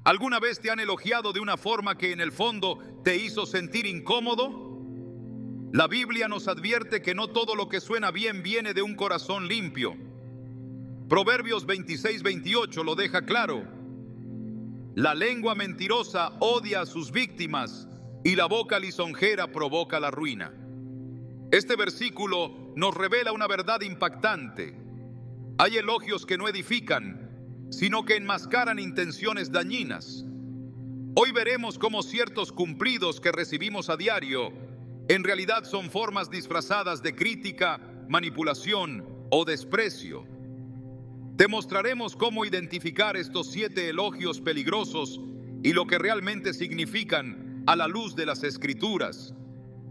¿Alguna vez te han elogiado de una forma que en el fondo te hizo sentir incómodo? La Biblia nos advierte que no todo lo que suena bien viene de un corazón limpio. Proverbios 26-28 lo deja claro. La lengua mentirosa odia a sus víctimas y la boca lisonjera provoca la ruina. Este versículo nos revela una verdad impactante. Hay elogios que no edifican, sino que enmascaran intenciones dañinas. Hoy veremos cómo ciertos cumplidos que recibimos a diario en realidad son formas disfrazadas de crítica, manipulación o desprecio. Te mostraremos cómo identificar estos 7 elogios peligrosos y lo que realmente significan a la luz de las Escrituras.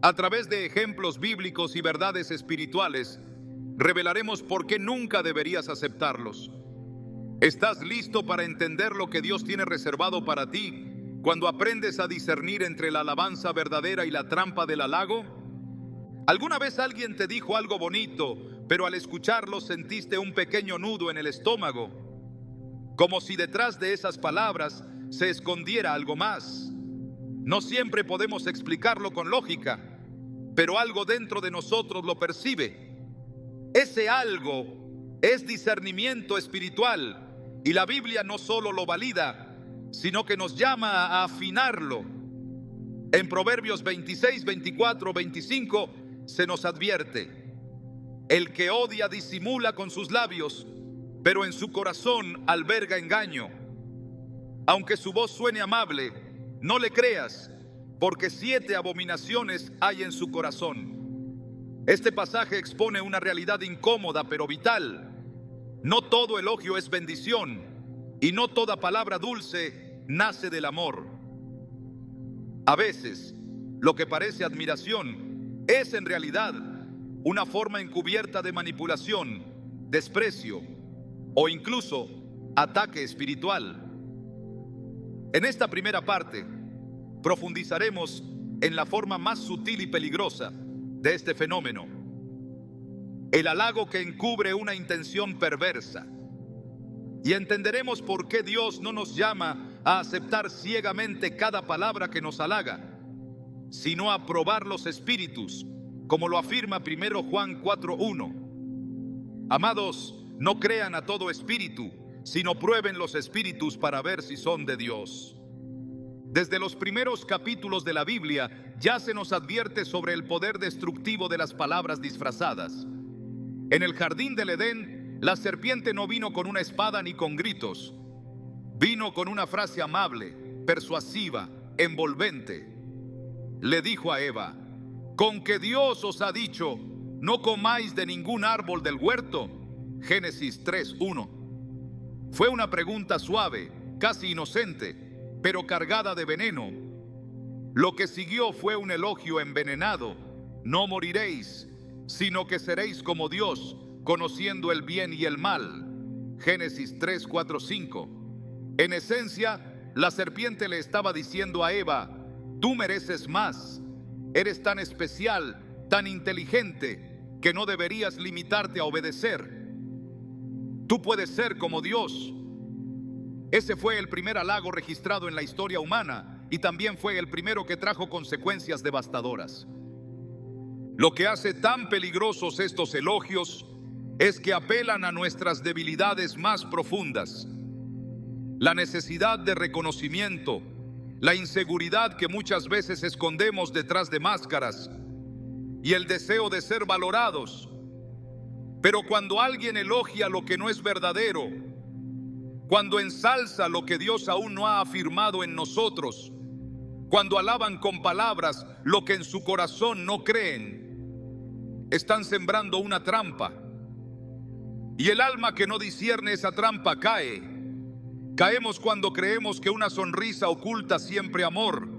A través de ejemplos bíblicos y verdades espirituales, revelaremos por qué nunca deberías aceptarlos. ¿Estás listo para entender lo que Dios tiene reservado para ti cuando aprendes a discernir entre la alabanza verdadera y la trampa del halago? ¿Alguna vez alguien te dijo algo bonito, pero al escucharlo sentiste un pequeño nudo en el estómago? Como si detrás de esas palabras se escondiera algo más. No siempre podemos explicarlo con lógica, pero algo dentro de nosotros lo percibe. Ese algo es discernimiento espiritual y la Biblia no solo lo valida, sino que nos llama a afinarlo. En Proverbios 26, 24, 25 se nos advierte: el que odia disimula con sus labios, pero en su corazón alberga engaño. Aunque su voz suene amable, no le creas, porque 7 abominaciones hay en su corazón. Este pasaje expone una realidad incómoda pero vital. No todo elogio es bendición y no toda palabra dulce nace del amor. A veces, lo que parece admiración es en realidad una forma encubierta de manipulación, desprecio o incluso ataque espiritual. En esta primera parte, profundizaremos en la forma más sutil y peligrosa de este fenómeno: el halago que encubre una intención perversa. Y entenderemos por qué Dios no nos llama a aceptar ciegamente cada palabra que nos halaga, sino a probar los espíritus, como lo afirma 1 Juan 4:1. Amados, no crean a todo espíritu, sino prueben los espíritus para ver si son de Dios. Desde los primeros capítulos de la Biblia ya se nos advierte sobre el poder destructivo de las palabras disfrazadas. En el jardín del Edén, la serpiente no vino con una espada ni con gritos. Vino con una frase amable, persuasiva, envolvente. Le dijo a Eva: ¿con que Dios os ha dicho, no comáis de ningún árbol del huerto? Génesis 3:1. Fue una pregunta suave, casi inocente, pero cargada de veneno. Lo que siguió fue un elogio envenenado: no moriréis, sino que seréis como Dios, conociendo el bien y el mal. Génesis 3, 4, 5. En esencia, la serpiente le estaba diciendo a Eva: tú mereces más, eres tan especial, tan inteligente, que no deberías limitarte a obedecer. Tú puedes ser como Dios. Ese fue el primer halago registrado en la historia humana y también fue el primero que trajo consecuencias devastadoras. Lo que hace tan peligrosos estos elogios es que apelan a nuestras debilidades más profundas. La necesidad de reconocimiento, la inseguridad que muchas veces escondemos detrás de máscaras y el deseo de ser valorados. Pero cuando alguien elogia lo que no es verdadero, cuando ensalza lo que Dios aún no ha afirmado en nosotros, cuando alaban con palabras lo que en su corazón no creen, están sembrando una trampa. Y el alma que no discierne esa trampa cae. Caemos cuando creemos que una sonrisa oculta siempre amor,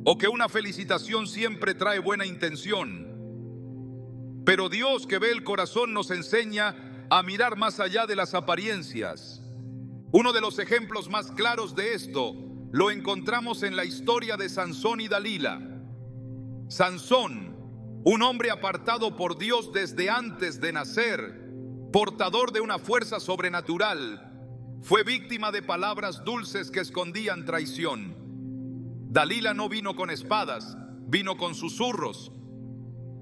o que una felicitación siempre trae buena intención. Pero Dios, que ve el corazón, nos enseña a mirar más allá de las apariencias. Uno de los ejemplos más claros de esto lo encontramos en la historia de Sansón y Dalila. Sansón, un hombre apartado por Dios desde antes de nacer, portador de una fuerza sobrenatural, Fue víctima de palabras dulces que escondían traición. Dalila no vino con espadas, vino con susurros.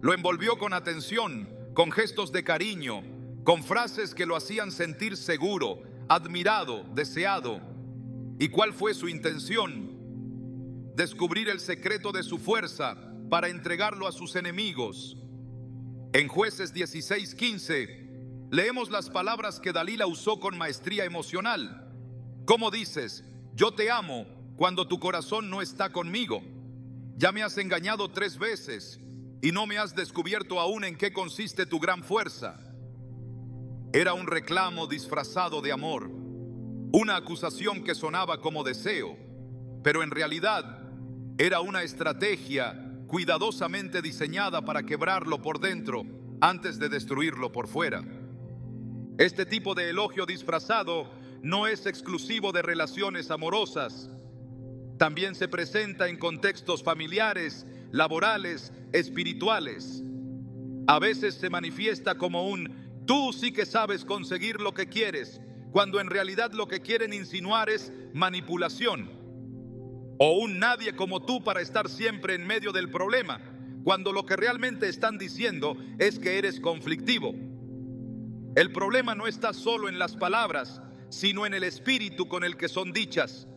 Lo envolvió con atención, con gestos de cariño, con frases que lo hacían sentir seguro, admirado, deseado. ¿Y cuál fue su intención? Descubrir el secreto de su fuerza para entregarlo a sus enemigos. En Jueces 16:15 leemos las palabras que Dalila usó con maestría emocional. ¿Cómo dices, yo te amo, cuando tu corazón no está conmigo? Ya me has engañado 3 veces y no me has descubierto aún en qué consiste tu gran fuerza. Era un reclamo disfrazado de amor, una acusación que sonaba como deseo, pero en realidad era una estrategia cuidadosamente diseñada para quebrarlo por dentro antes de destruirlo por fuera. Este tipo de elogio disfrazado no es exclusivo de relaciones amorosas. También se presenta en contextos familiares, laborales, espirituales. A veces se manifiesta como un tú sí que sabes conseguir lo que quieres, cuando en realidad lo que quieren insinuar es manipulación. O un nadie como tú para estar siempre en medio del problema, cuando lo que realmente están diciendo es que eres conflictivo. El problema no está solo en las palabras, sino en el espíritu con el que son dichas.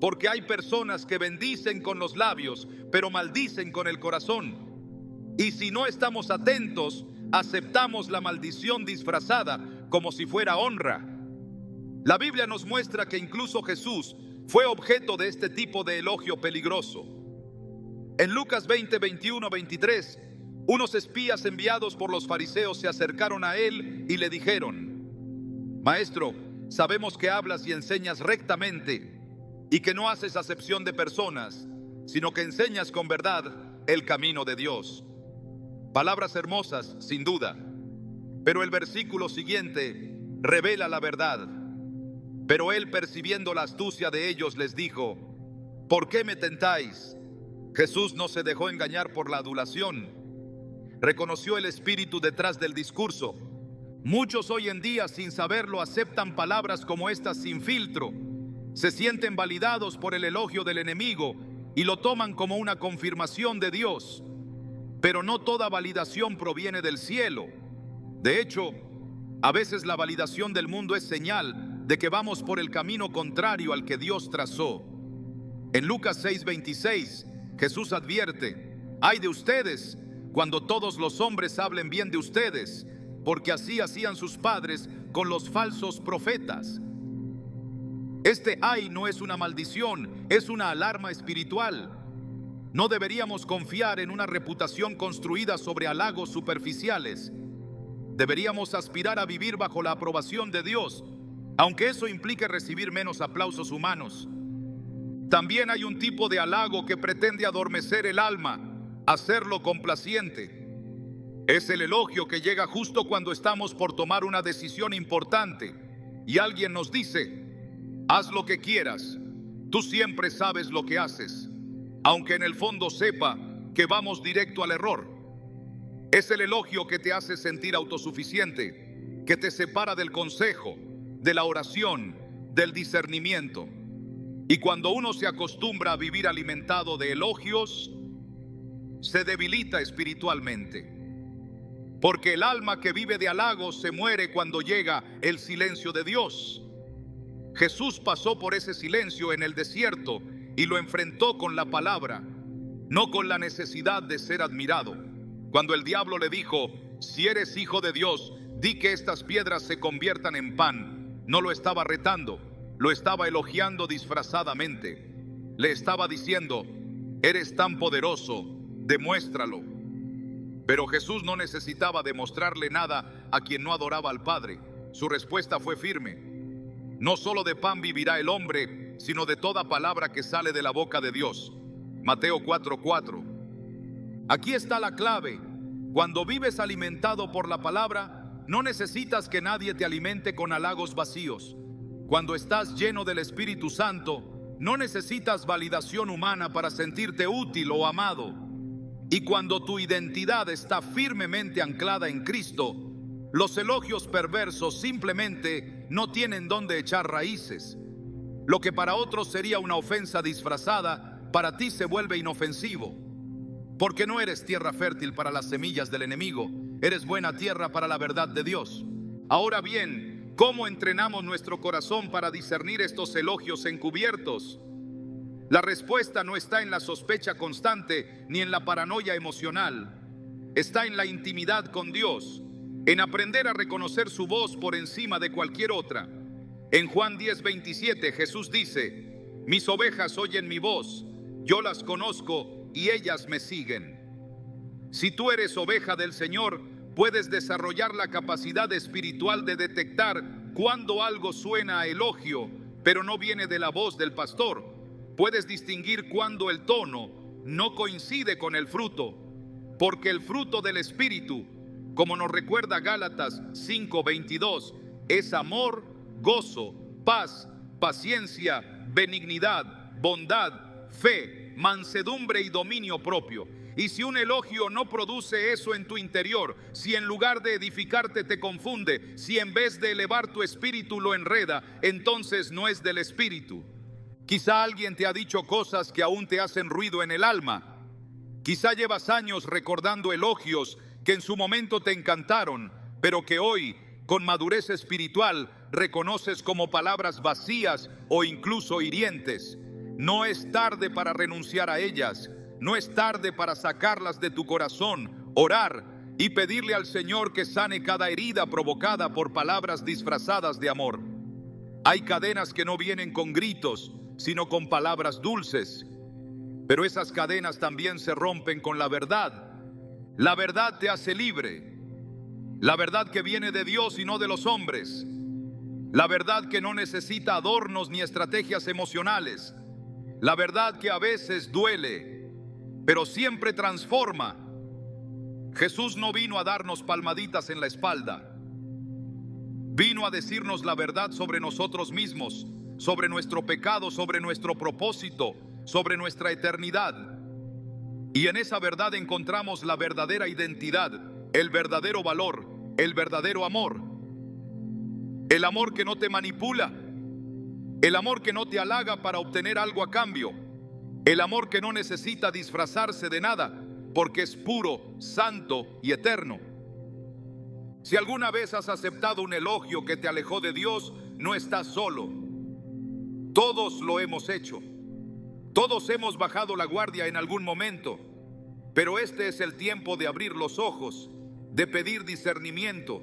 Porque hay personas que bendicen con los labios, pero maldicen con el corazón. Y si no estamos atentos, aceptamos la maldición disfrazada como si fuera honra. La Biblia nos muestra que incluso Jesús fue objeto de este tipo de elogio peligroso. En Lucas 20, 21, 23, unos espías enviados por los fariseos se acercaron a él y le dijeron: Maestro, sabemos que hablas y enseñas rectamente y que no haces acepción de personas, sino que enseñas con verdad el camino de Dios. Palabras hermosas, sin duda, pero el versículo siguiente revela la verdad. Pero él, percibiendo la astucia de ellos, les dijo: ¿por qué me tentáis? Jesús no se dejó engañar por la adulación. Reconoció el espíritu detrás del discurso. Muchos hoy en día, sin saberlo, aceptan palabras como estas sin filtro. Se sienten validados por el elogio del enemigo y lo toman como una confirmación de Dios. Pero no toda validación proviene del cielo. De hecho, a veces la validación del mundo es señal de que vamos por el camino contrario al que Dios trazó. En Lucas 6:26, Jesús advierte: ay de ustedes cuando todos los hombres hablen bien de ustedes, porque así hacían sus padres con los falsos profetas. Este ay no es una maldición, es una alarma espiritual. No deberíamos confiar en una reputación construida sobre halagos superficiales. Deberíamos aspirar a vivir bajo la aprobación de Dios, aunque eso implique recibir menos aplausos humanos. También hay un tipo de halago que pretende adormecer el alma, hacerlo complaciente. Es el elogio que llega justo cuando estamos por tomar una decisión importante y alguien nos dice: haz lo que quieras, tú siempre sabes lo que haces, aunque en el fondo sepa que vamos directo al error. Es el elogio que te hace sentir autosuficiente, que te separa del consejo, de la oración, del discernimiento. Y cuando uno se acostumbra a vivir alimentado de elogios, se debilita espiritualmente. Porque el alma que vive de halagos se muere cuando llega el silencio de Dios. Jesús pasó por ese silencio en el desierto y lo enfrentó con la palabra, no con la necesidad de ser admirado. Cuando el diablo le dijo: si eres hijo de Dios, di que estas piedras se conviertan en pan, no lo estaba retando, lo estaba elogiando disfrazadamente. Le estaba diciendo: eres tan poderoso, demuéstralo. Pero Jesús no necesitaba demostrarle nada a quien no adoraba al Padre. Su respuesta fue firme: no solo de pan vivirá el hombre, sino de toda palabra que sale de la boca de Dios. Mateo 4:4. Aquí está la clave. Cuando vives alimentado por la palabra, no necesitas que nadie te alimente con halagos vacíos. Cuando estás lleno del Espíritu Santo, no necesitas validación humana para sentirte útil o amado. Y cuando tu identidad está firmemente anclada en Cristo, Los elogios perversos simplemente no tienen dónde echar raíces. Lo que para otros sería una ofensa disfrazada, para ti se vuelve inofensivo. Porque no eres tierra fértil para las semillas del enemigo, eres buena tierra para la verdad de Dios. Ahora bien, ¿cómo entrenamos nuestro corazón para discernir estos elogios encubiertos? La respuesta no está en la sospecha constante ni en la paranoia emocional. Está en la intimidad con Dios, en aprender a reconocer su voz por encima de cualquier otra. En Juan 10:27 Jesús dice: mis ovejas oyen mi voz, yo las conozco y ellas me siguen. Si tú eres oveja del Señor, puedes desarrollar la capacidad espiritual de detectar cuando algo suena a elogio, pero no viene de la voz del pastor. Puedes distinguir cuando el tono no coincide con el fruto, porque el fruto del Espíritu, como nos recuerda Gálatas 5:22, es amor, gozo, paz, paciencia, benignidad, bondad, fe, mansedumbre y dominio propio. Y si un elogio no produce eso en tu interior, si en lugar de edificarte te confunde, si en vez de elevar tu espíritu lo enreda, entonces no es del Espíritu. Quizá alguien te ha dicho cosas que aún te hacen ruido en el alma. Quizá llevas años recordando elogios que en su momento te encantaron, pero que hoy, con madurez espiritual, reconoces como palabras vacías o incluso hirientes. No es tarde para renunciar a ellas. No es tarde para sacarlas de tu corazón, orar y pedirle al Señor que sane cada herida provocada por palabras disfrazadas de amor. Hay cadenas que no vienen con gritos, sino con palabras dulces. Pero esas cadenas también se rompen con la verdad. La verdad te hace libre. La verdad que viene de Dios y no de los hombres. La verdad que no necesita adornos ni estrategias emocionales. La verdad que a veces duele, pero siempre transforma. Jesús no vino a darnos palmaditas en la espalda. Vino a decirnos la verdad sobre nosotros mismos, sobre nuestro pecado, sobre nuestro propósito, sobre nuestra eternidad. Y en esa verdad encontramos la verdadera identidad, el verdadero valor, el verdadero amor. El amor que no te manipula, el amor que no te halaga para obtener algo a cambio, el amor que no necesita disfrazarse de nada, porque es puro, santo y eterno. Si alguna vez has aceptado un elogio que te alejó de Dios, no estás solo. Todos lo hemos hecho. Todos hemos bajado la guardia en algún momento. Pero este es el tiempo de abrir los ojos, de pedir discernimiento,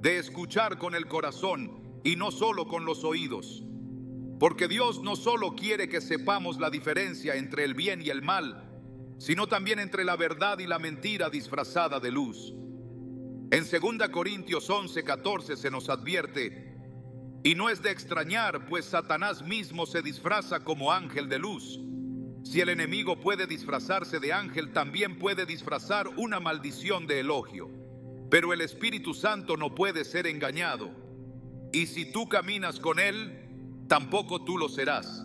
de escuchar con el corazón y no solo con los oídos. Porque Dios no solo quiere que sepamos la diferencia entre el bien y el mal, sino también entre la verdad y la mentira disfrazada de luz. En 2 Corintios 11:14 se nos advierte: y no es de extrañar, pues Satanás mismo se disfraza como ángel de luz. Si el enemigo puede disfrazarse de ángel, también puede disfrazar una maldición de elogio. Pero el Espíritu Santo no puede ser engañado. Y si tú caminas con él, tampoco tú lo serás.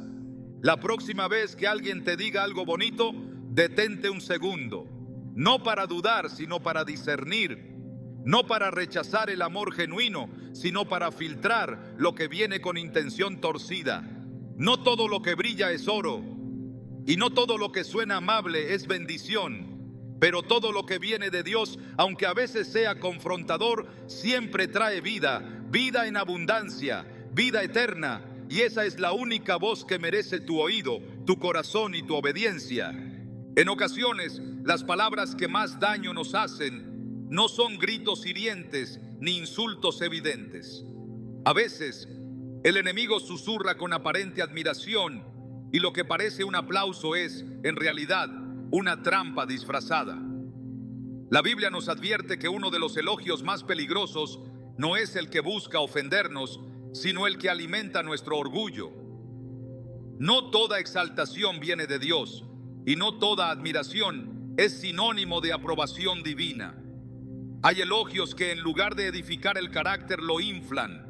La próxima vez que alguien te diga algo bonito, detente un segundo. No para dudar, sino para discernir. No para rechazar el amor genuino, sino para filtrar lo que viene con intención torcida. No todo lo que brilla es oro, y no todo lo que suena amable es bendición. Pero todo lo que viene de Dios, aunque a veces sea confrontador, siempre trae vida, vida en abundancia, vida eterna. Y esa es la única voz que merece tu oído, tu corazón y tu obediencia. En ocasiones, las palabras que más daño nos hacen no son gritos hirientes ni insultos evidentes. A veces, el enemigo susurra con aparente admiración y lo que parece un aplauso es, en realidad, una trampa disfrazada. La Biblia nos advierte que uno de los elogios más peligrosos no es el que busca ofendernos, sino el que alimenta nuestro orgullo. No toda exaltación viene de Dios, y no toda admiración es sinónimo de aprobación divina. Hay elogios que en lugar de edificar el carácter lo inflan,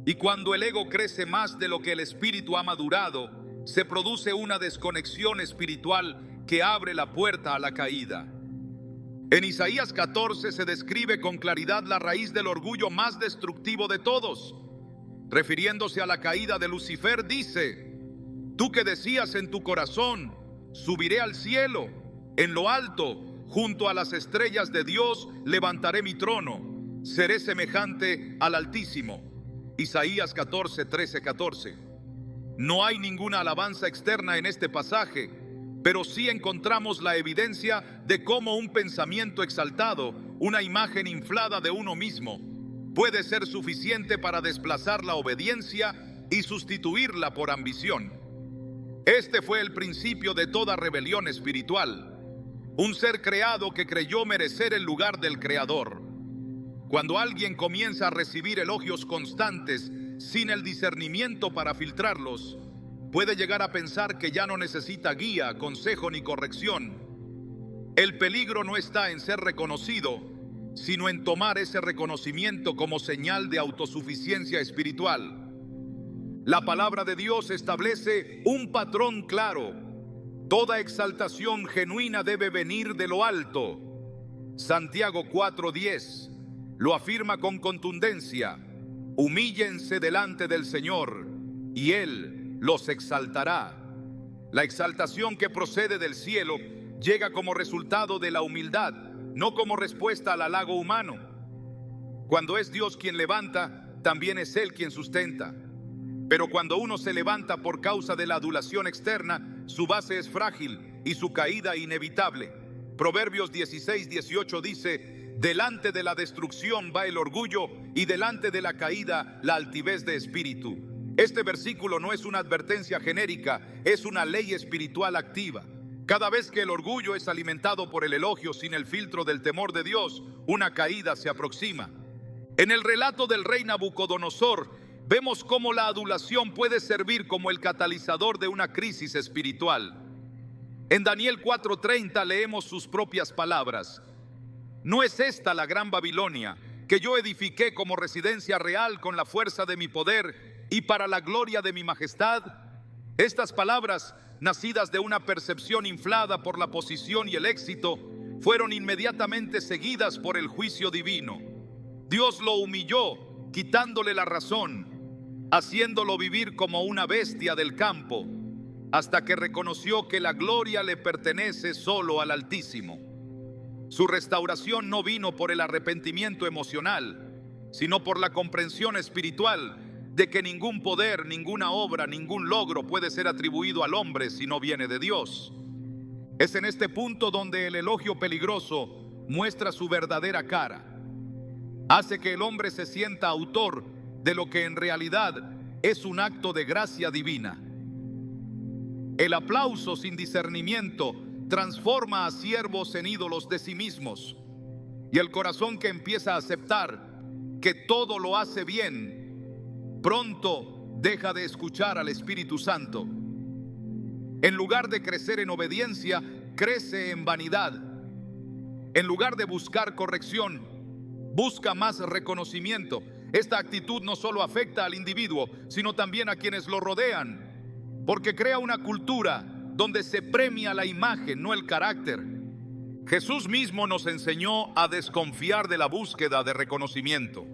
y cuando el ego crece más de lo que el espíritu ha madurado, se produce una desconexión espiritual que abre la puerta a la caída. En Isaías 14 se describe con claridad la raíz del orgullo más destructivo de todos. Refiriéndose a la caída de Lucifer, dice: tú que decías en tu corazón, subiré al cielo, en lo alto, junto a las estrellas de Dios, levantaré mi trono, seré semejante al Altísimo. Isaías 14, 13, 14. No hay ninguna alabanza externa en este pasaje, pero sí encontramos la evidencia de cómo un pensamiento exaltado, una imagen inflada de uno mismo, puede ser suficiente para desplazar la obediencia y sustituirla por ambición. Este fue el principio de toda rebelión espiritual. Un ser creado que creyó merecer el lugar del Creador. Cuando alguien comienza a recibir elogios constantes sin el discernimiento para filtrarlos, puede llegar a pensar que ya no necesita guía, consejo ni corrección. El peligro no está en ser reconocido, sino en tomar ese reconocimiento como señal de autosuficiencia espiritual. La palabra de Dios establece un patrón claro. Toda exaltación genuina debe venir de lo alto. Santiago 4:10 lo afirma con contundencia: humíllense delante del Señor, y Él los exaltará. La exaltación que procede del cielo llega como resultado de la humildad, no como respuesta al halago humano. Cuando es Dios quien levanta, también es Él quien sustenta. Pero cuando uno se levanta por causa de la adulación externa, su base es frágil y su caída inevitable. Proverbios 16:18 dice: delante de la destrucción va el orgullo, y delante de la caída la altivez de espíritu. Este versículo no es una advertencia genérica, es una ley espiritual activa. Cada vez que el orgullo es alimentado por el elogio sin el filtro del temor de Dios, una caída se aproxima. En el relato del rey Nabucodonosor, vemos cómo la adulación puede servir como el catalizador de una crisis espiritual. En Daniel 4:30 leemos sus propias palabras: ¿no es esta la gran Babilonia, que yo edifiqué como residencia real con la fuerza de mi poder y para la gloria de mi majestad? Estas palabras, nacidas de una percepción inflada por la posición y el éxito, fueron inmediatamente seguidas por el juicio divino. Dios lo humilló, quitándole la razón, haciéndolo vivir como una bestia del campo, hasta que reconoció que la gloria le pertenece solo al Altísimo. Su restauración no vino por el arrepentimiento emocional, sino por la comprensión espiritual de que ningún poder, ninguna obra, ningún logro puede ser atribuido al hombre si no viene de Dios. Es en este punto donde el elogio peligroso muestra su verdadera cara. Hace que el hombre se sienta autor de lo que en realidad es un acto de gracia divina. El aplauso sin discernimiento transforma a siervos en ídolos de sí mismos, y el corazón que empieza a aceptar que todo lo hace bien, pronto deja de escuchar al Espíritu Santo. En lugar de crecer en obediencia, crece en vanidad. En lugar de buscar corrección, busca más reconocimiento. Esta actitud no solo afecta al individuo, sino también a quienes lo rodean, porque crea una cultura donde se premia la imagen, no el carácter. Jesús mismo nos enseñó a desconfiar de la búsqueda de reconocimiento.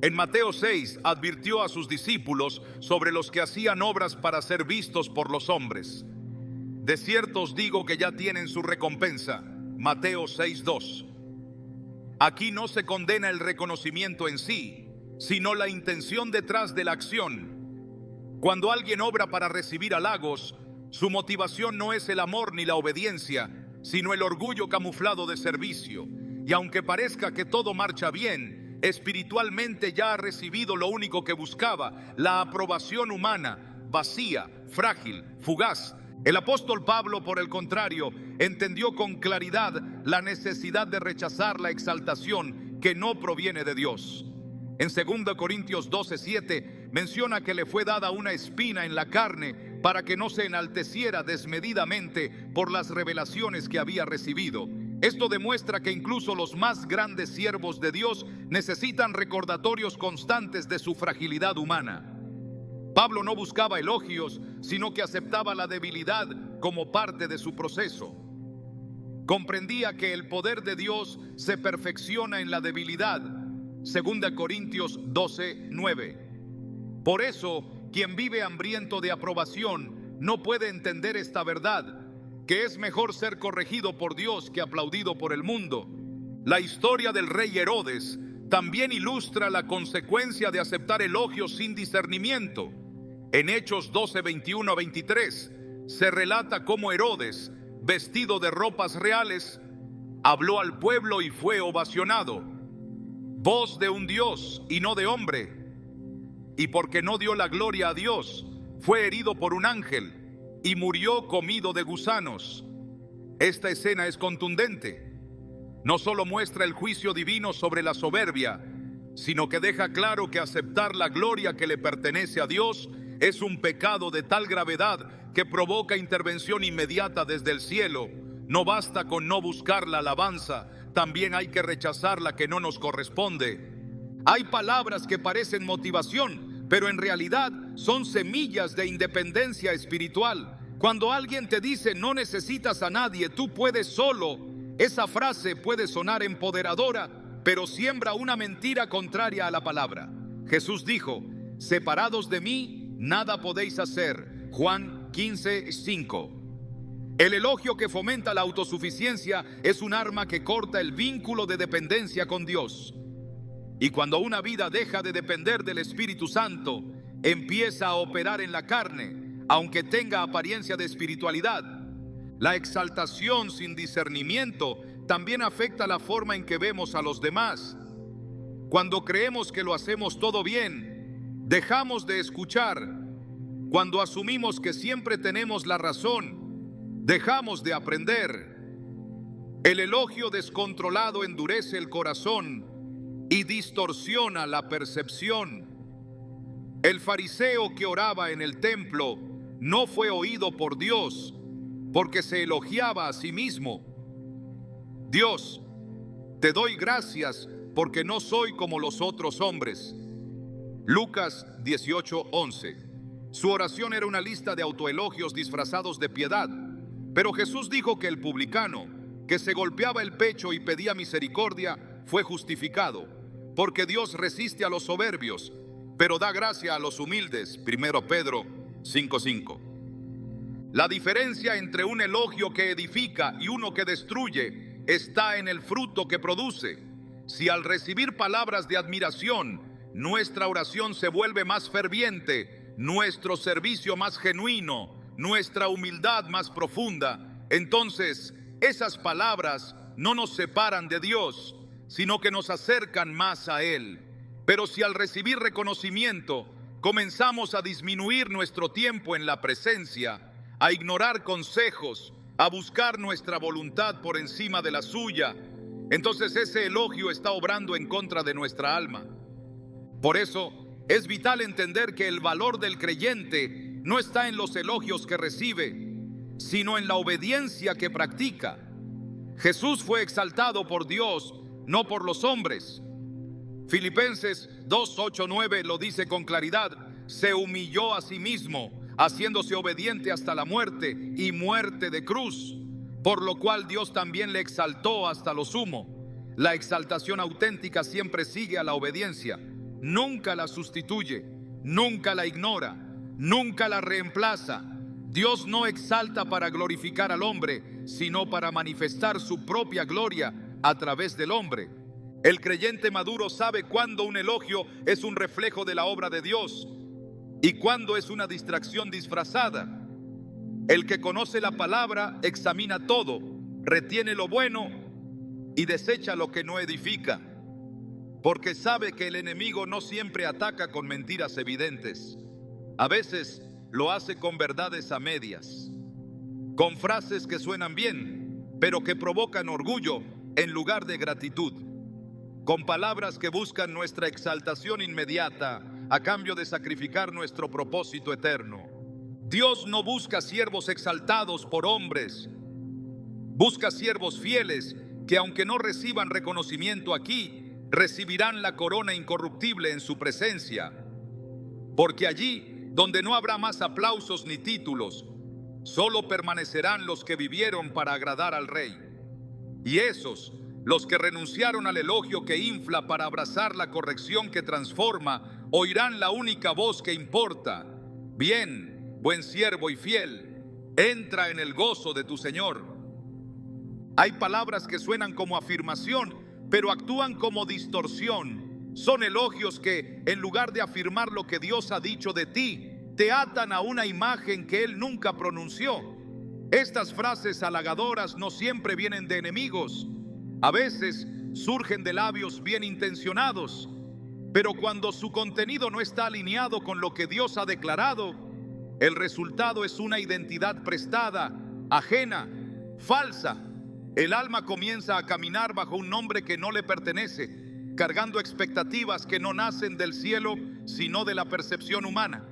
En Mateo 6 advirtió a sus discípulos sobre los que hacían obras para ser vistos por los hombres. De cierto os digo que ya tienen su recompensa. Mateo 6:2. Aquí no se condena el reconocimiento en sí, sino la intención detrás de la acción. Cuando alguien obra para recibir halagos, su motivación no es el amor ni la obediencia, sino el orgullo camuflado de servicio. Y aunque parezca que todo marcha bien, espiritualmente ya ha recibido lo único que buscaba: la aprobación humana, vacía, frágil, fugaz. El apóstol Pablo, por el contrario, entendió con claridad la necesidad de rechazar la exaltación que no proviene de Dios. En 2 Corintios 12:7 menciona que le fue dada una espina en la carne para que no se enalteciera desmedidamente por las revelaciones que había recibido. Esto demuestra que incluso los más grandes siervos de Dios necesitan recordatorios constantes de su fragilidad humana. Pablo no buscaba elogios, sino que aceptaba la debilidad como parte de su proceso. Comprendía que el poder de Dios se perfecciona en la debilidad. 2 Corintios 12:9. Por eso, quien vive hambriento de aprobación no puede entender esta verdad, que es mejor ser corregido por Dios que aplaudido por el mundo. La historia del rey Herodes también ilustra la consecuencia de aceptar elogios sin discernimiento. En Hechos 12:21-23 se relata cómo Herodes, vestido de ropas reales, habló al pueblo y fue ovacionado. Voz de un Dios y no de hombre. Y porque no dio la gloria a Dios, fue herido por un ángel y murió comido de gusanos. Esta escena es contundente. No solo muestra el juicio divino sobre la soberbia, sino que deja claro que aceptar la gloria que le pertenece a Dios es un pecado de tal gravedad que provoca intervención inmediata desde el cielo. No basta con no buscar la alabanza, también hay que rechazar la que no nos corresponde. Hay palabras que parecen motivación, pero en realidad son semillas de independencia espiritual. Cuando alguien te dice no necesitas a nadie, tú puedes solo, esa frase puede sonar empoderadora, pero siembra una mentira contraria a la palabra. Jesús dijo: separados de mí, nada podéis hacer. Juan 15:5. El elogio que fomenta la autosuficiencia es un arma que corta el vínculo de dependencia con Dios. Y cuando una vida deja de depender del Espíritu Santo, empieza a operar en la carne, aunque tenga apariencia de espiritualidad. La exaltación sin discernimiento también afecta la forma en que vemos a los demás. Cuando creemos que lo hacemos todo bien, dejamos de escuchar. Cuando asumimos que siempre tenemos la razón, dejamos de aprender. El elogio descontrolado endurece el corazón y distorsiona la percepción. El fariseo que oraba en el templo no fue oído por Dios porque se elogiaba a sí mismo. Dios, te doy gracias porque no soy como los otros hombres. Lucas 18:11. Su oración era una lista de autoelogios disfrazados de piedad, pero Jesús dijo que el publicano, que se golpeaba el pecho y pedía misericordia, fue justificado, porque Dios resiste a los soberbios, pero da gracia a los humildes. 1 Pedro 5:5. La diferencia entre un elogio que edifica y uno que destruye está en el fruto que produce. Si al recibir palabras de admiración, nuestra oración se vuelve más ferviente, nuestro servicio más genuino, nuestra humildad más profunda, entonces esas palabras no nos separan de Dios, sino que nos acercan más a Él. Pero si al recibir reconocimiento comenzamos a disminuir nuestro tiempo en la presencia, a ignorar consejos, a buscar nuestra voluntad por encima de la suya, entonces ese elogio está obrando en contra de nuestra alma. Por eso es vital entender que el valor del creyente no está en los elogios que recibe, sino en la obediencia que practica. Jesús fue exaltado por Dios, no por los hombres. Filipenses 2:8-9 lo dice con claridad: se humilló a sí mismo, haciéndose obediente hasta la muerte y muerte de cruz, por lo cual Dios también le exaltó hasta lo sumo. La exaltación auténtica siempre sigue a la obediencia, nunca la sustituye, nunca la ignora, nunca la reemplaza. Dios no exalta para glorificar al hombre, sino para manifestar su propia gloria a través del hombre. El creyente maduro sabe cuándo un elogio es un reflejo de la obra de Dios y cuándo es una distracción disfrazada. El que conoce la palabra examina todo, retiene lo bueno y desecha lo que no edifica, porque sabe que el enemigo no siempre ataca con mentiras evidentes. A veces lo hace con verdades a medias, con frases que suenan bien, pero que provocan orgullo en lugar de gratitud, con palabras que buscan nuestra exaltación inmediata a cambio de sacrificar nuestro propósito eterno. Dios no busca siervos exaltados por hombres, busca siervos fieles que, aunque no reciban reconocimiento aquí, recibirán la corona incorruptible en su presencia, porque allí, donde no habrá más aplausos ni títulos, solo permanecerán los que vivieron para agradar al Rey. Y esos, los que renunciaron al elogio que infla para abrazar la corrección que transforma, oirán la única voz que importa: bien, buen siervo y fiel, entra en el gozo de tu Señor. Hay palabras que suenan como afirmación, pero actúan como distorsión. Son elogios que, en lugar de afirmar lo que Dios ha dicho de ti, te atan a una imagen que Él nunca pronunció. Estas frases halagadoras no siempre vienen de enemigos. A veces surgen de labios bien intencionados, pero cuando su contenido no está alineado con lo que Dios ha declarado, el resultado es una identidad prestada, ajena, falsa. El alma comienza a caminar bajo un nombre que no le pertenece, cargando expectativas que no nacen del cielo, sino de la percepción humana.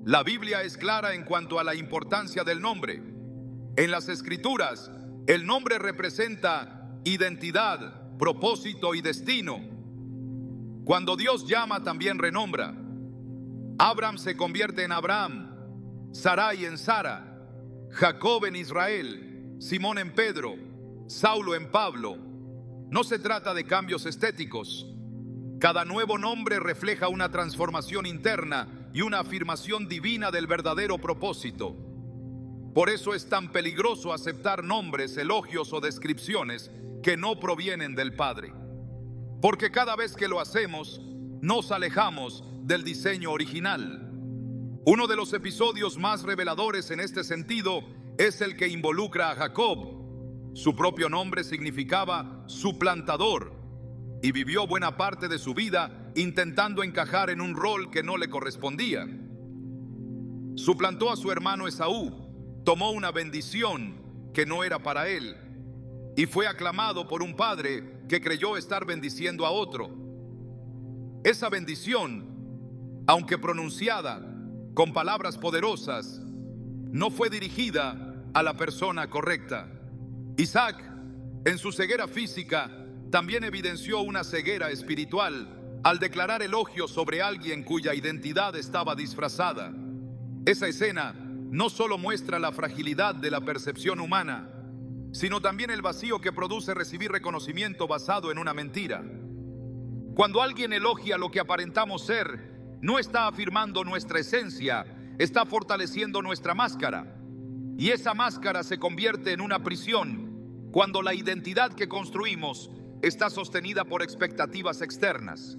La Biblia es clara en cuanto a la importancia del nombre. En las Escrituras, el nombre representa identidad, propósito y destino. Cuando Dios llama, también renombra. Abraham se convierte en Abraham, Sarai en Sara, Jacob en Israel, Simón en Pedro, Saulo en Pablo. No se trata de cambios estéticos. Cada nuevo nombre refleja una transformación interna y una afirmación divina del verdadero propósito. Por eso es tan peligroso aceptar nombres, elogios o descripciones que no provienen del Padre. Porque cada vez que lo hacemos, nos alejamos del diseño original. Uno de los episodios más reveladores en este sentido es el que involucra a Jacob. Su propio nombre significaba suplantador y vivió buena parte de su vida intentando encajar en un rol que no le correspondía. Suplantó a su hermano Esaú, tomó una bendición que no era para él y fue aclamado por un padre que creyó estar bendiciendo a otro. Esa bendición, aunque pronunciada con palabras poderosas, no fue dirigida a la persona correcta. Isaac, en su ceguera física, también evidenció una ceguera espiritual al declarar elogios sobre alguien cuya identidad estaba disfrazada. Esa escena no solo muestra la fragilidad de la percepción humana, sino también el vacío que produce recibir reconocimiento basado en una mentira. Cuando alguien elogia lo que aparentamos ser, no está afirmando nuestra esencia, está fortaleciendo nuestra máscara. Y esa máscara se convierte en una prisión cuando la identidad que construimos está sostenida por expectativas externas.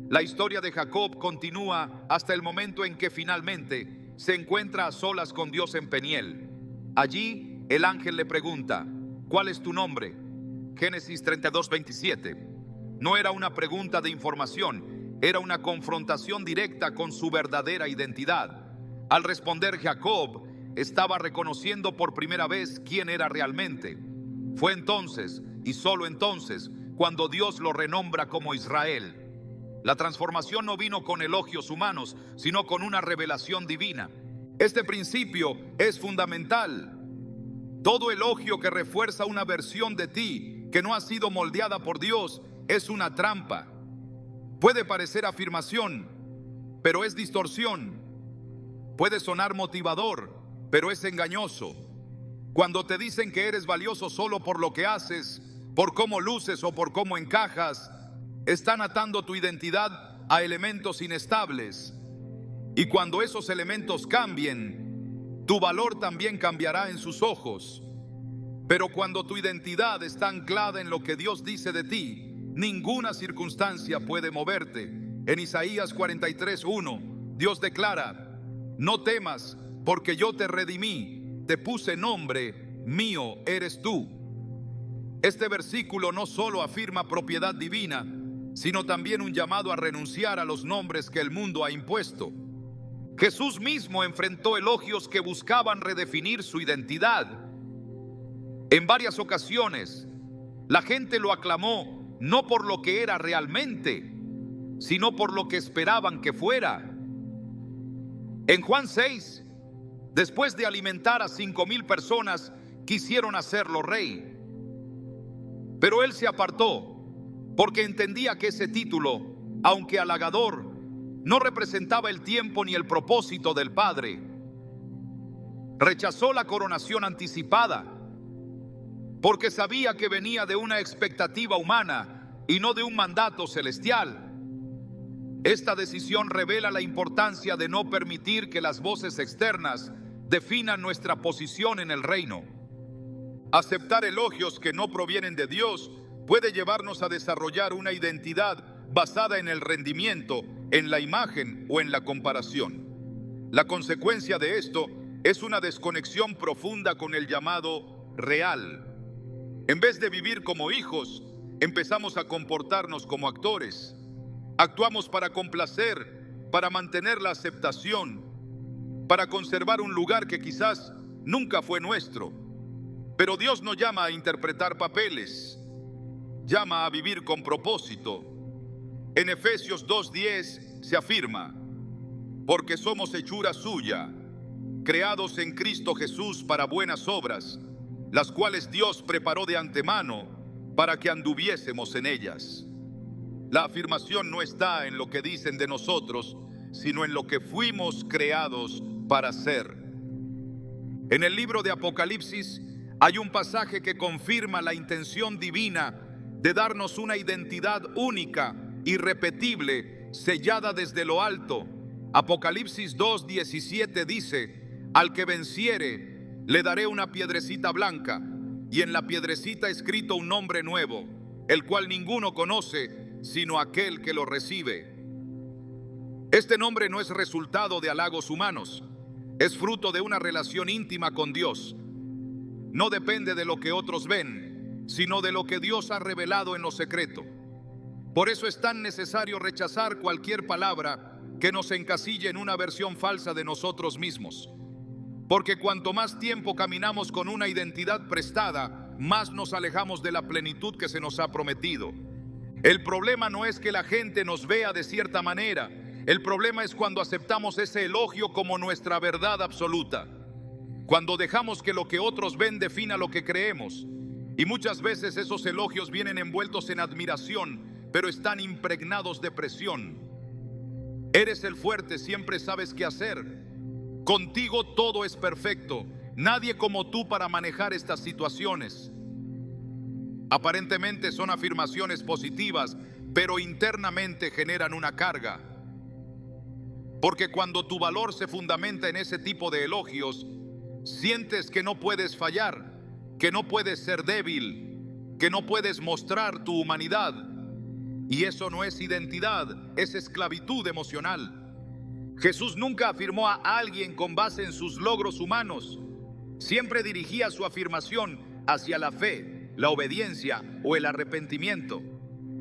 La historia de Jacob continúa hasta el momento en que finalmente se encuentra a solas con Dios en Peniel. Allí el ángel le pregunta: ¿cuál es tu nombre? Génesis 32:27. No era una pregunta de información, era una confrontación directa con su verdadera identidad. Al responder, Jacob estaba reconociendo por primera vez quién era realmente. Fue entonces, y solo entonces, cuando Dios lo renombra como Israel. La transformación no vino con elogios humanos, sino con una revelación divina. Este principio es fundamental. Todo elogio que refuerza una versión de ti que no ha sido moldeada por Dios es una trampa. Puede parecer afirmación, pero es distorsión. Puede sonar motivador, pero es engañoso. Cuando te dicen que eres valioso solo por lo que haces, por cómo luces o por cómo encajas, están atando tu identidad a elementos inestables. Y cuando esos elementos cambien, tu valor también cambiará en sus ojos. Pero cuando tu identidad está anclada en lo que Dios dice de ti, ninguna circunstancia puede moverte. En Isaías 43:1, Dios declara: no temas, porque yo te redimí, te puse nombre, mío eres tú. Este versículo no solo afirma propiedad divina, sino también un llamado a renunciar a los nombres que el mundo ha impuesto. Jesús mismo enfrentó elogios que buscaban redefinir su identidad. En varias ocasiones, la gente lo aclamó no por lo que era realmente, sino por lo que esperaban que fuera. En Juan 6, después de alimentar a 5,000 personas, quisieron hacerlo rey. Pero él se apartó porque entendía que ese título, aunque halagador, no representaba el tiempo ni el propósito del Padre. Rechazó la coronación anticipada. porque sabía que venía de una expectativa humana y no de un mandato celestial. Esta decisión revela la importancia de no permitir que las voces externas definan nuestra posición en el reino. Aceptar elogios que no provienen de Dios puede llevarnos a desarrollar una identidad basada en el rendimiento, en la imagen o en la comparación. La consecuencia de esto es una desconexión profunda con el llamado real. En vez de vivir como hijos, empezamos a comportarnos como actores. Actuamos para complacer, para mantener la aceptación, para conservar un lugar que quizás nunca fue nuestro. Pero Dios no llama a interpretar papeles, llama a vivir con propósito. En Efesios 2:10 se afirma: porque somos hechura suya, creados en Cristo Jesús para buenas obras, las cuales Dios preparó de antemano para que anduviésemos en ellas. La afirmación no está en lo que dicen de nosotros, sino en lo que fuimos creados para ser. En el libro de Apocalipsis hay un pasaje que confirma la intención divina de darnos una identidad única, irrepetible, sellada desde lo alto. Apocalipsis 2:17 dice: al que venciere, le daré una piedrecita blanca, y en la piedrecita escrito un nombre nuevo, el cual ninguno conoce sino aquel que lo recibe. Este nombre no es resultado de halagos humanos, es fruto de una relación íntima con Dios. No depende de lo que otros ven, sino de lo que Dios ha revelado en lo secreto. Por eso es tan necesario rechazar cualquier palabra que nos encasille en una versión falsa de nosotros mismos. Porque cuanto más tiempo caminamos con una identidad prestada, más nos alejamos de la plenitud que se nos ha prometido. El problema no es que la gente nos vea de cierta manera. El problema es cuando aceptamos ese elogio como nuestra verdad absoluta. Cuando dejamos que lo que otros ven defina lo que creemos. Y muchas veces esos elogios vienen envueltos en admiración, pero están impregnados de presión. Eres el fuerte, siempre sabes qué hacer. Contigo todo es perfecto. Nadie como tú para manejar estas situaciones. Aparentemente son afirmaciones positivas, pero internamente generan una carga. Porque cuando tu valor se fundamenta en ese tipo de elogios, sientes que no puedes fallar, que no puedes ser débil, que no puedes mostrar tu humanidad. Y eso no es identidad, es esclavitud emocional. Jesús nunca afirmó a alguien con base en sus logros humanos. Siempre dirigía su afirmación hacia la fe, la obediencia o el arrepentimiento.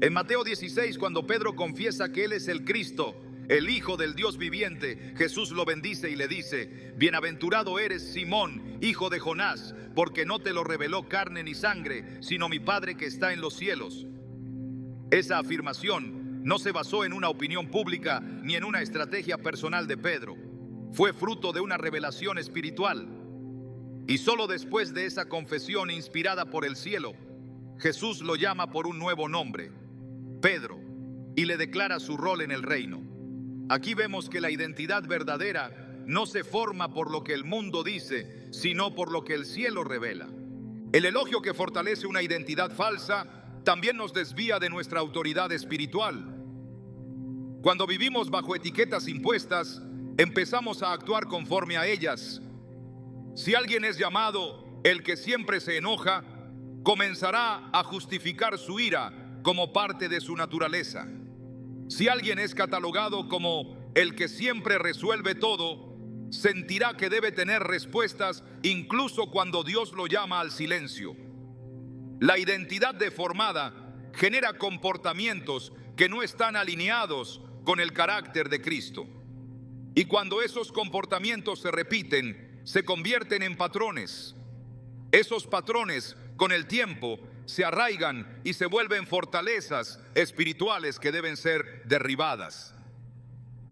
En Mateo 16, cuando Pedro confiesa que él es el Cristo, el Hijo del Dios viviente, Jesús lo bendice y le dice: bienaventurado eres, Simón, hijo de Jonás, porque no te lo reveló carne ni sangre, sino mi Padre que está en los cielos. Esa afirmación no se basó en una opinión pública ni en una estrategia personal de Pedro. Fue fruto de una revelación espiritual. Y solo después de esa confesión inspirada por el cielo, Jesús lo llama por un nuevo nombre, Pedro, y le declara su rol en el reino. Aquí vemos que la identidad verdadera no se forma por lo que el mundo dice, sino por lo que el cielo revela. El elogio que fortalece una identidad falsa también nos desvía de nuestra autoridad espiritual. Cuando vivimos bajo etiquetas impuestas, empezamos a actuar conforme a ellas. Si alguien es llamado el que siempre se enoja, comenzará a justificar su ira como parte de su naturaleza. Si alguien es catalogado como el que siempre resuelve todo, sentirá que debe tener respuestas incluso cuando Dios lo llama al silencio. La identidad deformada genera comportamientos que no están alineados con el carácter de Cristo. Y cuando esos comportamientos se repiten, se convierten en patrones. Esos patrones, con el tiempo, se arraigan y se vuelven fortalezas espirituales que deben ser derribadas.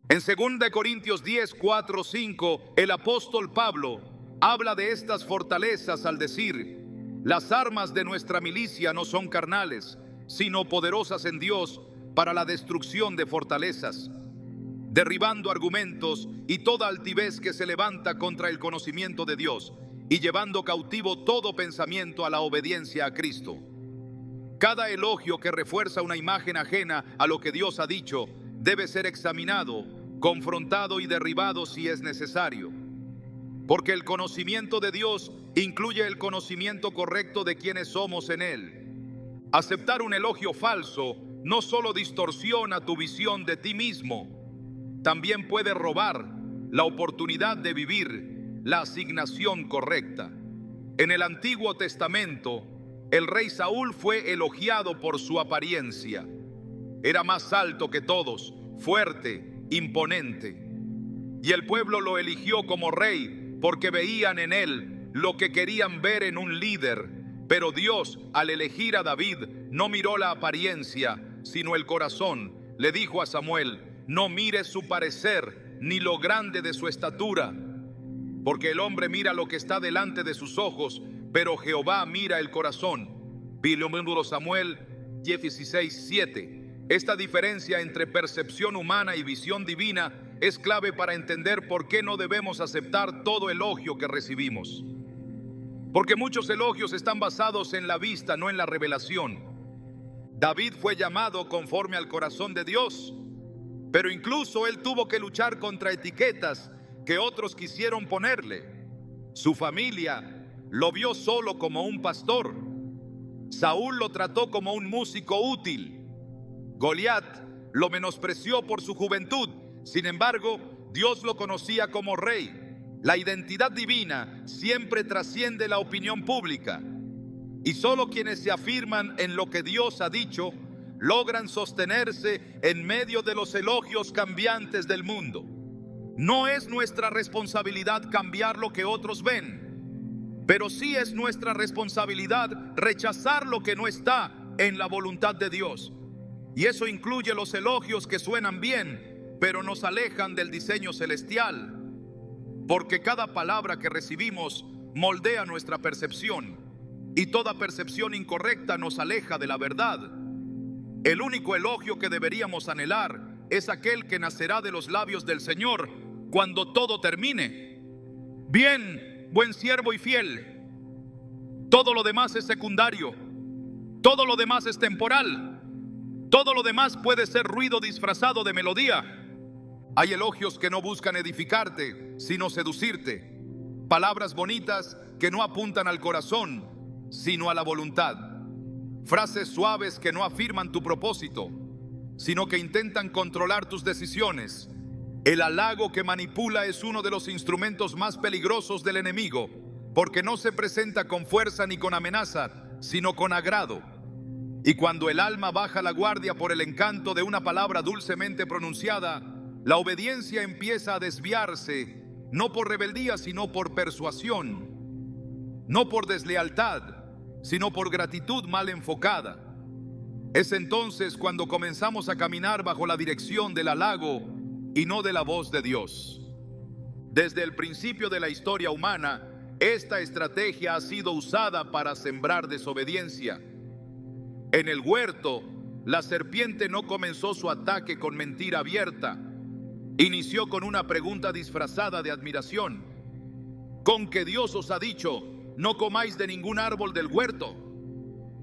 En 2 Corintios 10, 4, 5, el apóstol Pablo habla de estas fortalezas al decir: las armas de nuestra milicia no son carnales, sino poderosas en Dios para la destrucción de fortalezas, derribando argumentos y toda altivez que se levanta contra el conocimiento de Dios, y llevando cautivo todo pensamiento a la obediencia a Cristo. Cada elogio que refuerza una imagen ajena a lo que Dios ha dicho debe ser examinado, confrontado y derribado si es necesario. Porque el conocimiento de Dios incluye el conocimiento correcto de quienes somos en Él. Aceptar un elogio falso no solo distorsiona tu visión de ti mismo, también puede robar la oportunidad de vivir la asignación correcta. En el Antiguo Testamento, el rey Saúl fue elogiado por su apariencia. Era más alto que todos, fuerte, imponente. Y el pueblo lo eligió como rey porque veían en él lo que querían ver en un líder. Pero Dios, al elegir a David, no miró la apariencia, sino el corazón. Le dijo a Samuel: no mires su parecer, ni lo grande de su estatura, porque el hombre mira lo que está delante de sus ojos, pero Jehová mira el corazón. Samuel 16:7. Esta diferencia entre percepción humana y visión divina es clave para entender por qué no debemos aceptar todo elogio que recibimos. Porque muchos elogios están basados en la vista, no en la revelación. David fue llamado conforme al corazón de Dios, pero incluso él tuvo que luchar contra etiquetas que otros quisieron ponerle. Su familia lo vio solo como un pastor. Saúl lo trató como un músico útil. Goliat lo menospreció por su juventud. Sin embargo, Dios lo conocía como rey. La identidad divina siempre trasciende la opinión pública. Y solo quienes se afirman en lo que Dios ha dicho logran sostenerse en medio de los elogios cambiantes del mundo. No es nuestra responsabilidad cambiar lo que otros ven, pero sí es nuestra responsabilidad rechazar lo que no está en la voluntad de Dios. Y eso incluye los elogios que suenan bien, pero nos alejan del diseño celestial. Porque cada palabra que recibimos moldea nuestra percepción, y toda percepción incorrecta nos aleja de la verdad. El único elogio que deberíamos anhelar es aquel que nacerá de los labios del Señor cuando todo termine. Bien, buen siervo y fiel. Todo lo demás es secundario. Todo lo demás es temporal. Todo lo demás puede ser ruido disfrazado de melodía. Hay elogios que no buscan edificarte, sino seducirte. Palabras bonitas que no apuntan al corazón, sino a la voluntad. Frases suaves que no afirman tu propósito, sino que intentan controlar tus decisiones. El halago que manipula es uno de los instrumentos más peligrosos del enemigo, porque no se presenta con fuerza ni con amenaza, sino con agrado. Y cuando el alma baja la guardia por el encanto de una palabra dulcemente pronunciada, la obediencia empieza a desviarse, no por rebeldía, sino por persuasión, no por deslealtad, sino por gratitud mal enfocada. Es entonces cuando comenzamos a caminar bajo la dirección del halago y no de la voz de Dios. Desde el principio de la historia humana, esta estrategia ha sido usada para sembrar desobediencia. En el huerto, la serpiente no comenzó su ataque con mentira abierta. Inició con una pregunta disfrazada de admiración. ¿Con qué Dios os ha dicho: no comáis de ningún árbol del huerto?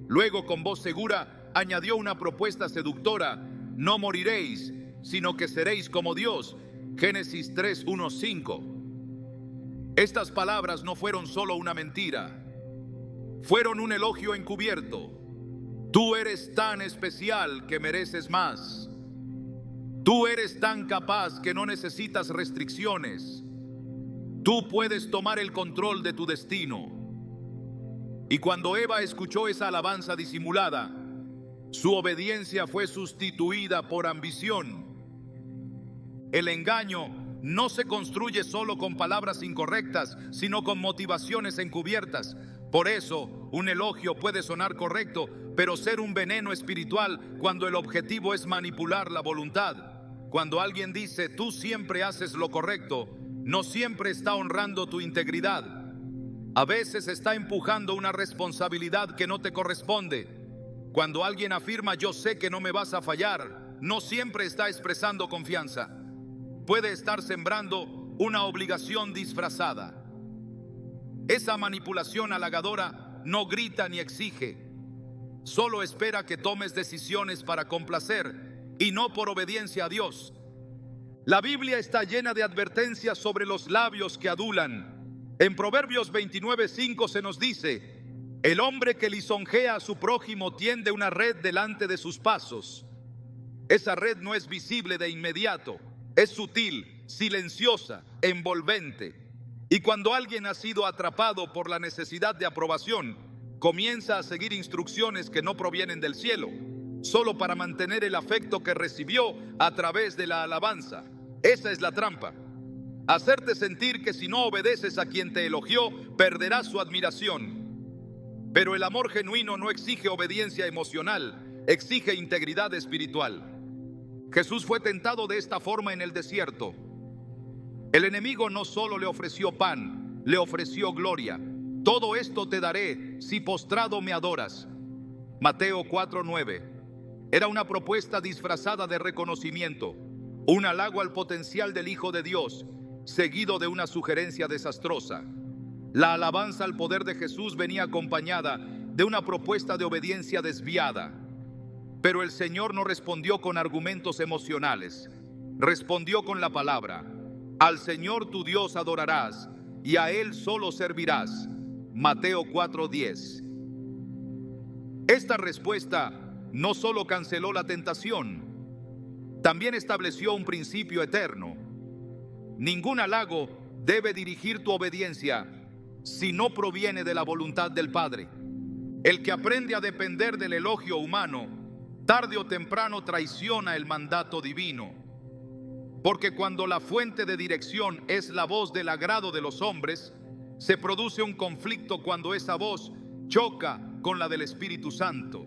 Luego, con voz segura, añadió una propuesta seductora: no moriréis, sino que seréis como Dios. Génesis 3:1-5. Estas palabras no fueron solo una mentira, fueron un elogio encubierto. Tú eres tan especial que mereces más. Tú eres tan capaz que no necesitas restricciones. Tú puedes tomar el control de tu destino. Y cuando Eva escuchó esa alabanza disimulada, su obediencia fue sustituida por ambición. El engaño no se construye solo con palabras incorrectas, sino con motivaciones encubiertas. Por eso, un elogio puede sonar correcto, pero ser un veneno espiritual cuando el objetivo es manipular la voluntad. Cuando alguien dice: tú siempre haces lo correcto, no siempre está honrando tu integridad. A veces está empujando una responsabilidad que no te corresponde. Cuando alguien afirma: yo sé que no me vas a fallar, no siempre está expresando confianza. Puede estar sembrando una obligación disfrazada. Esa manipulación halagadora no grita ni exige, solo espera que tomes decisiones para complacer y no por obediencia a Dios. La Biblia está llena de advertencias sobre los labios que adulan. En Proverbios 29:5 se nos dice: el hombre que lisonjea a su prójimo tiende una red delante de sus pasos. Esa red no es visible de inmediato, es sutil, silenciosa, envolvente. Y cuando alguien ha sido atrapado por la necesidad de aprobación, comienza a seguir instrucciones que no provienen del cielo, solo para mantener el afecto que recibió a través de la alabanza. Esa es la trampa. Hacerte sentir que si no obedeces a quien te elogió, perderás su admiración. Pero el amor genuino no exige obediencia emocional, exige integridad espiritual. Jesús fue tentado de esta forma en el desierto. El enemigo no solo le ofreció pan, le ofreció gloria. Todo esto te daré si postrado me adoras. Mateo 4:9. Era una propuesta disfrazada de reconocimiento, un halago al potencial del Hijo de Dios, seguido de una sugerencia desastrosa. La alabanza al poder de Jesús venía acompañada de una propuesta de obediencia desviada. Pero el Señor no respondió con argumentos emocionales, respondió con la palabra. Al Señor tu Dios adorarás y a Él solo servirás. Mateo 4:10. Esta respuesta no solo canceló la tentación, también estableció un principio eterno. Ningún halago debe dirigir tu obediencia si no proviene de la voluntad del Padre. El que aprende a depender del elogio humano, tarde o temprano traiciona el mandato divino. Porque cuando la fuente de dirección es la voz del agrado de los hombres, se produce un conflicto cuando esa voz choca con la del Espíritu Santo.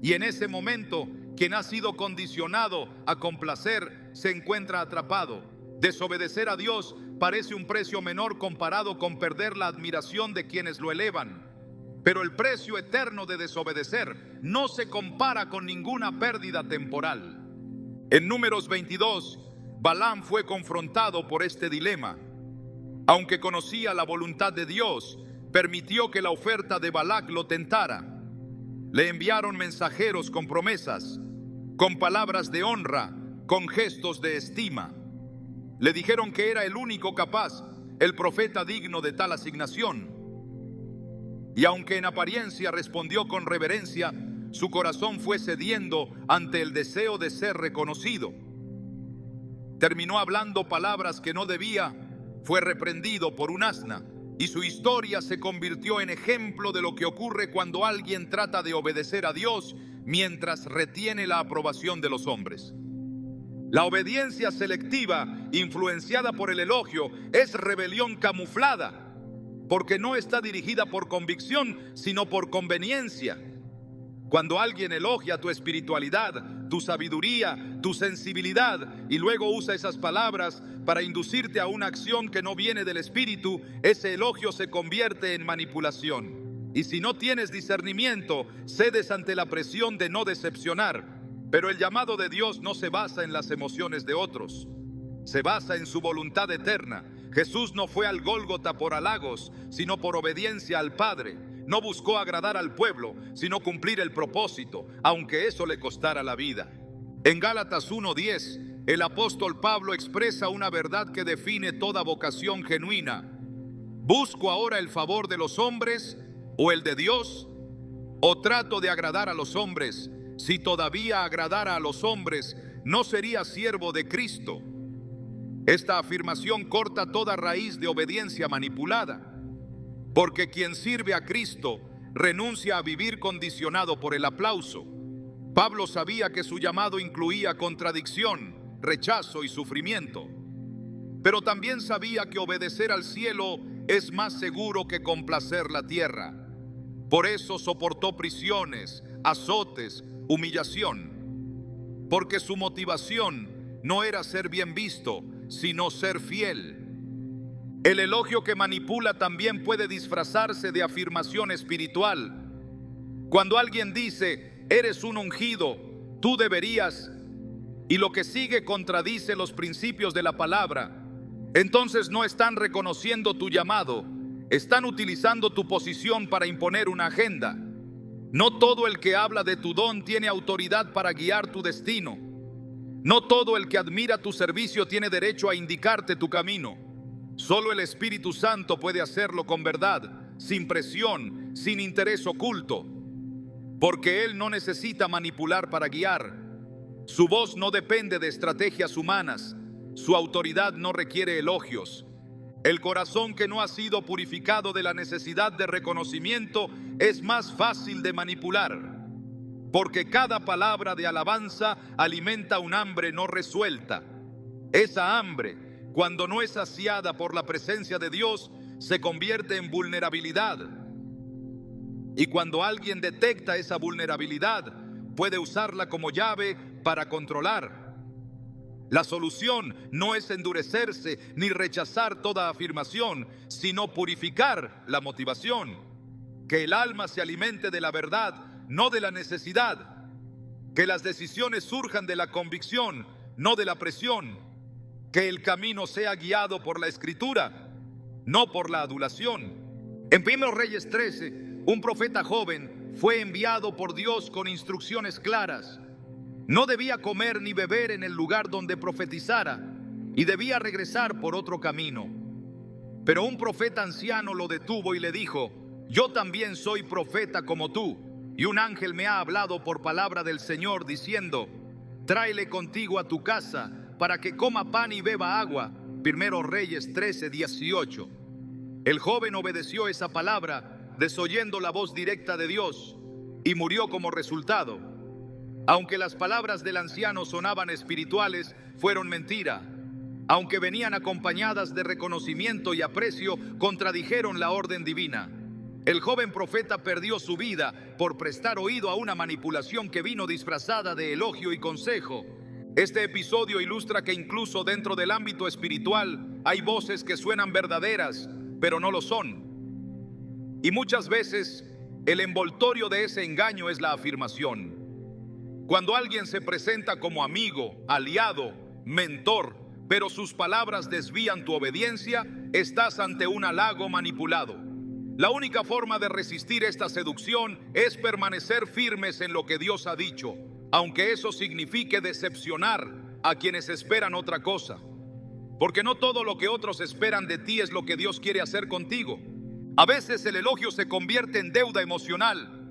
Y en ese momento, quien ha sido condicionado a complacer se encuentra atrapado. Desobedecer a Dios parece un precio menor comparado con perder la admiración de quienes lo elevan. Pero el precio eterno de desobedecer no se compara con ninguna pérdida temporal. En Números 22, Balaam fue confrontado por este dilema. Aunque conocía la voluntad de Dios, permitió que la oferta de Balac lo tentara. Le enviaron mensajeros con promesas, con palabras de honra, con gestos de estima. Le dijeron que era el único capaz, el profeta digno de tal asignación. Y aunque en apariencia respondió con reverencia, su corazón fue cediendo ante el deseo de ser reconocido. Terminó hablando palabras que no debía, fue reprendido por un asna, y su historia se convirtió en ejemplo de lo que ocurre cuando alguien trata de obedecer a Dios mientras retiene la aprobación de los hombres. La obediencia selectiva, influenciada por el elogio, es rebelión camuflada, porque no está dirigida por convicción, sino por conveniencia. Cuando alguien elogia tu espiritualidad, tu sabiduría, tu sensibilidad, y luego usa esas palabras para inducirte a una acción que no viene del Espíritu, ese elogio se convierte en manipulación. Y si no tienes discernimiento, cedes ante la presión de no decepcionar. Pero el llamado de Dios no se basa en las emociones de otros, se basa en su voluntad eterna. Jesús no fue al Gólgota por halagos, sino por obediencia al Padre. No buscó agradar al pueblo, sino cumplir el propósito, aunque eso le costara la vida. En Gálatas 1:10, el apóstol Pablo expresa una verdad que define toda vocación genuina. ¿Busco ahora el favor de los hombres o el de Dios? ¿O trato de agradar a los hombres? Si todavía agradara a los hombres, no sería siervo de Cristo. Esta afirmación corta toda raíz de obediencia manipulada. Porque quien sirve a Cristo renuncia a vivir condicionado por el aplauso. Pablo sabía que su llamado incluía contradicción, rechazo y sufrimiento. Pero también sabía que obedecer al cielo es más seguro que complacer la tierra. Por eso soportó prisiones, azotes, humillación. Porque su motivación no era ser bien visto, sino ser fiel. El elogio que manipula también puede disfrazarse de afirmación espiritual. Cuando alguien dice, eres un ungido, tú deberías, y lo que sigue contradice los principios de la palabra, entonces no están reconociendo tu llamado, Están utilizando tu posición para imponer una agenda. No todo el que habla de tu don tiene autoridad para guiar tu destino. No todo el que admira tu servicio tiene derecho a indicarte tu camino. Solo el Espíritu Santo puede hacerlo con verdad, sin presión, sin interés oculto, porque Él no necesita manipular para guiar. Su voz no depende de estrategias humanas. Su autoridad no requiere elogios. El corazón que no ha sido purificado de la necesidad de reconocimiento es más fácil de manipular, porque cada palabra de alabanza alimenta un hambre no resuelta. Esa hambre, cuando no es saciada por la presencia de Dios, se convierte en vulnerabilidad. Y cuando alguien detecta esa vulnerabilidad, puede usarla como llave para controlar. La solución no es endurecerse ni rechazar toda afirmación, sino purificar la motivación. Que el alma se alimente de la verdad, no de la necesidad. Que las decisiones surjan de la convicción, no de la presión. Que el camino sea guiado por la Escritura, no por la adulación. En 1 Reyes 13, un profeta joven fue enviado por Dios con instrucciones claras. No debía comer ni beber en el lugar donde profetizara y debía regresar por otro camino. Pero un profeta anciano lo detuvo y le dijo: yo también soy profeta como tú, y un ángel me ha hablado por palabra del Señor diciendo: tráele contigo a tu casa para que coma pan y beba agua. 1 Reyes 13:18. El joven obedeció esa palabra, desoyendo la voz directa de Dios, y murió como resultado. Aunque las palabras del anciano sonaban espirituales, fueron mentira. Aunque venían acompañadas de reconocimiento y aprecio, contradijeron la orden divina. El joven profeta perdió su vida por prestar oído a una manipulación que vino disfrazada de elogio y consejo. Este episodio ilustra que incluso dentro del ámbito espiritual hay voces que suenan verdaderas, pero no lo son. Y muchas veces el envoltorio de ese engaño es la afirmación. Cuando alguien se presenta como amigo, aliado, mentor, pero sus palabras desvían tu obediencia, estás ante un halago manipulado. La única forma de resistir esta seducción es permanecer firmes en lo que Dios ha dicho, aunque eso signifique decepcionar a quienes esperan otra cosa. Porque no todo lo que otros esperan de ti es lo que Dios quiere hacer contigo. A veces el elogio se convierte en deuda emocional.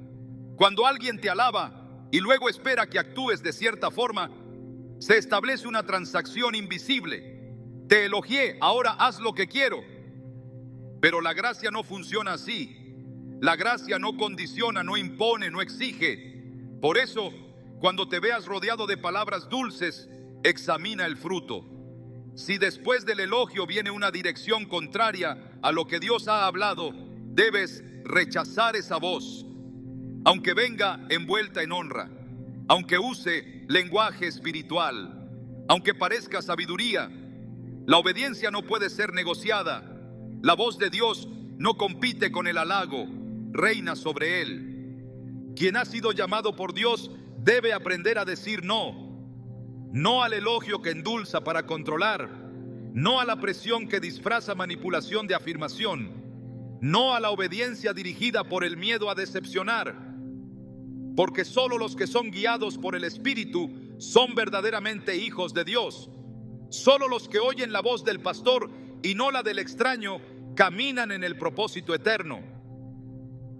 Cuando alguien te alaba y luego espera que actúes de cierta forma, se establece una transacción invisible. Te elogié, ahora haz lo que quiero. Pero la gracia no funciona así. La gracia no condiciona, no impone, no exige. Por eso, cuando te veas rodeado de palabras dulces, examina el fruto. Si después del elogio viene una dirección contraria a lo que Dios ha hablado, debes rechazar esa voz, aunque venga envuelta en honra, aunque use lenguaje espiritual, aunque parezca sabiduría. La obediencia no puede ser negociada. La voz de Dios no compite con el halago, reina sobre él. Quien ha sido llamado por Dios debe aprender a decir no. No al elogio que endulza para controlar, no a la presión que disfraza manipulación de afirmación, no a la obediencia dirigida por el miedo a decepcionar. Porque solo los que son guiados por el Espíritu son verdaderamente hijos de Dios. Solo los que oyen la voz del pastor y no la del extraño caminan en el propósito eterno.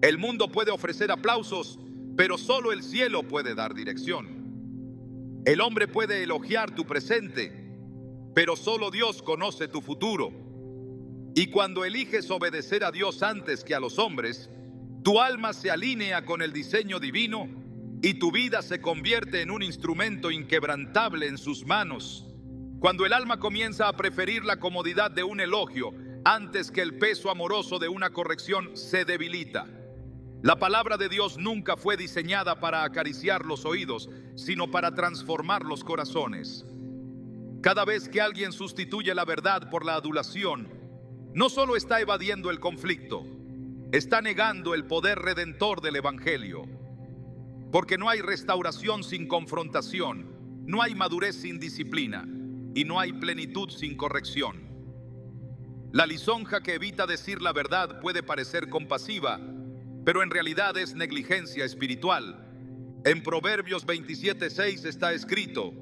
El mundo puede ofrecer aplausos, pero solo el cielo puede dar dirección. El hombre puede elogiar tu presente, pero solo Dios conoce tu futuro. Y cuando eliges obedecer a Dios antes que a los hombres, tu alma se alinea con el diseño divino y tu vida se convierte en un instrumento inquebrantable en sus manos. Cuando el alma comienza a preferir la comodidad de un elogio antes que el peso amoroso de una corrección, se debilita. La palabra de Dios nunca fue diseñada para acariciar los oídos, sino para transformar los corazones. Cada vez que alguien sustituye la verdad por la adulación, no solo está evadiendo el conflicto, está negando el poder redentor del Evangelio. Porque no hay restauración sin confrontación, no hay madurez sin disciplina y no hay plenitud sin corrección. La lisonja que evita decir la verdad puede parecer compasiva, pero en realidad es negligencia espiritual. En Proverbios 27:6 está escrito: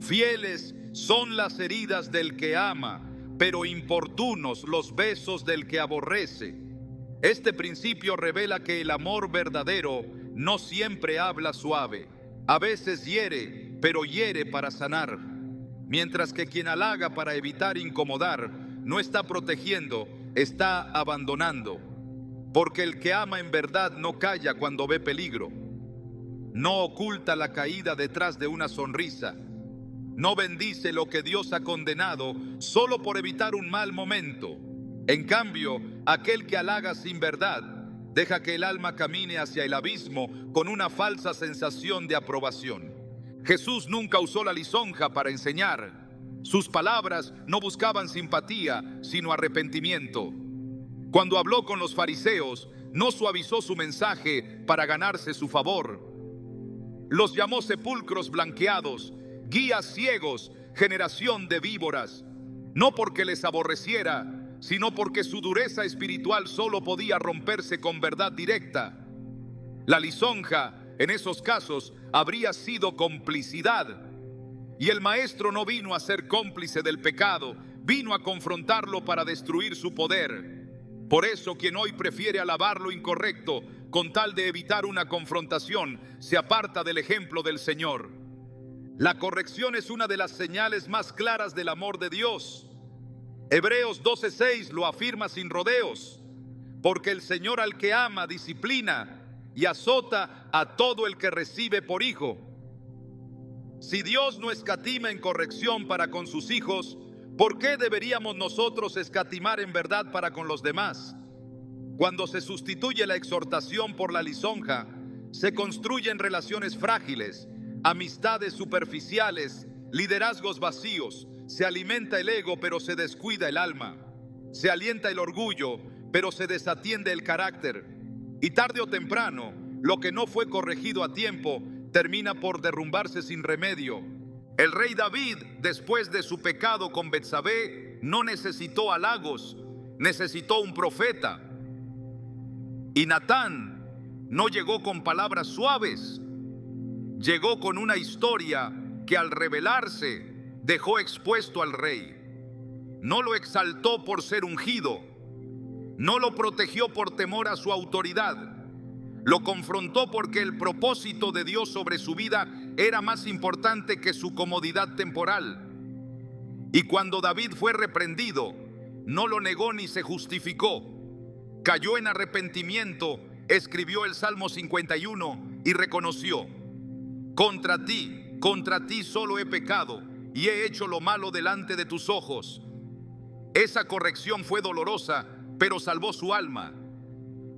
fieles son las heridas del que ama, pero importunos los besos del que aborrece. Este principio revela que el amor verdadero no siempre habla suave. A veces hiere, pero hiere para sanar. Mientras que quien halaga para evitar incomodar no está protegiendo, está abandonando. Porque el que ama en verdad no calla cuando ve peligro. No oculta la caída detrás de una sonrisa. No bendice lo que Dios ha condenado solo por evitar un mal momento. En cambio, aquel que halaga sin verdad deja que el alma camine hacia el abismo con una falsa sensación de aprobación. Jesús nunca usó la lisonja para enseñar. Sus palabras no buscaban simpatía, sino arrepentimiento. Cuando habló con los fariseos, no suavizó su mensaje para ganarse su favor. Los llamó sepulcros blanqueados, guías ciegos, generación de víboras. No porque les aborreciera, sino porque su dureza espiritual solo podía romperse con verdad directa. La lisonja, en esos casos, habría sido complicidad. Y el maestro no vino a ser cómplice del pecado, vino a confrontarlo para destruir su poder. Por eso, quien hoy prefiere alabar lo incorrecto con tal de evitar una confrontación, se aparta del ejemplo del Señor. La corrección es una de las señales más claras del amor de Dios. Hebreos 12:6 lo afirma sin rodeos, porque el Señor al que ama disciplina y azota a todo el que recibe por hijo. Si Dios no escatima en corrección para con sus hijos, ¿por qué deberíamos nosotros escatimar en verdad para con los demás? Cuando se sustituye la exhortación por la lisonja, se construyen relaciones frágiles, amistades superficiales, liderazgos vacíos. Se alimenta el ego, pero se descuida el alma. Se alienta el orgullo, pero se desatiende el carácter. Y tarde o temprano, lo que no fue corregido a tiempo termina por derrumbarse sin remedio. El rey David, después de su pecado con Betsabé, no necesitó halagos, necesitó un profeta. Y Natán no llegó con palabras suaves, llegó con una historia que al revelarse dejó expuesto al rey. No lo exaltó por ser ungido, no lo protegió por temor a su autoridad. Lo confrontó porque el propósito de Dios sobre su vida era más importante que su comodidad temporal. Y cuando David fue reprendido, no lo negó ni se justificó. Cayó en arrepentimiento, escribió el Salmo 51 y reconoció: contra ti solo he pecado y he hecho lo malo delante de tus ojos. Esa corrección fue dolorosa, pero salvó su alma.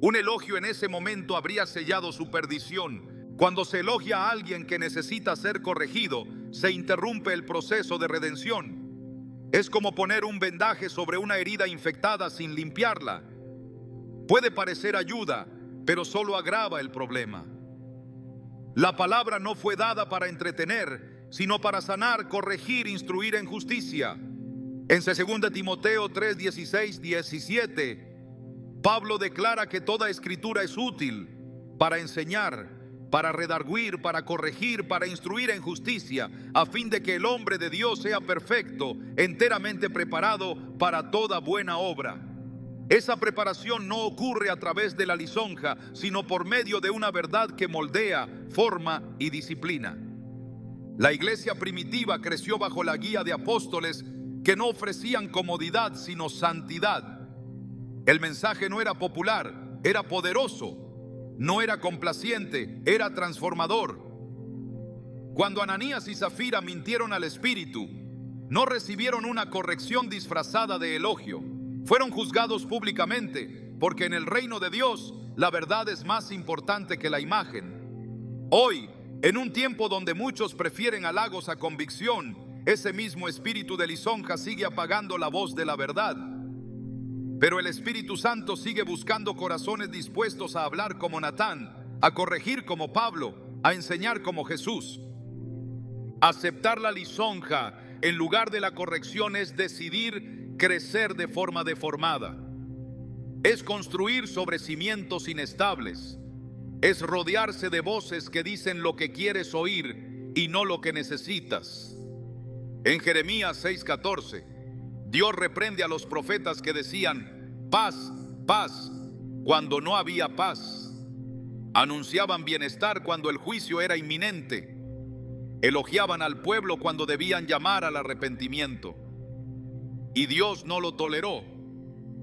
Un elogio en ese momento habría sellado su perdición. Cuando se elogia a alguien que necesita ser corregido, se interrumpe el proceso de redención. Es como poner un vendaje sobre una herida infectada sin limpiarla. Puede parecer ayuda, pero solo agrava el problema. La palabra no fue dada para entretener, sino para sanar, corregir, instruir en justicia. En 2 Timoteo 3, 16, 17, Pablo declara que toda escritura es útil para enseñar, para redarguir, para corregir, para instruir en justicia, a fin de que el hombre de Dios sea perfecto, enteramente preparado para toda buena obra. Esa preparación no ocurre a través de la lisonja, sino por medio de una verdad que moldea, forma y disciplina. La iglesia primitiva creció bajo la guía de apóstoles que no ofrecían comodidad, sino santidad. El mensaje no era popular, era poderoso. No era complaciente, era transformador. Cuando Ananías y Zafira mintieron al Espíritu, no recibieron una corrección disfrazada de elogio. Fueron juzgados públicamente, porque en el reino de Dios la verdad es más importante que la imagen. Hoy, en un tiempo donde muchos prefieren halagos a convicción, ese mismo espíritu de lisonja sigue apagando la voz de la verdad. Pero el Espíritu Santo sigue buscando corazones dispuestos a hablar como Natán, a corregir como Pablo, a enseñar como Jesús. Aceptar la lisonja en lugar de la corrección es decidir crecer de forma deformada. Es construir sobre cimientos inestables. Es rodearse de voces que dicen lo que quieres oír y no lo que necesitas. En Jeremías 6:14, Dios reprende a los profetas que decían paz, paz, cuando no había paz. Anunciaban bienestar cuando el juicio era inminente. Elogiaban al pueblo cuando debían llamar al arrepentimiento. Y Dios no lo toleró,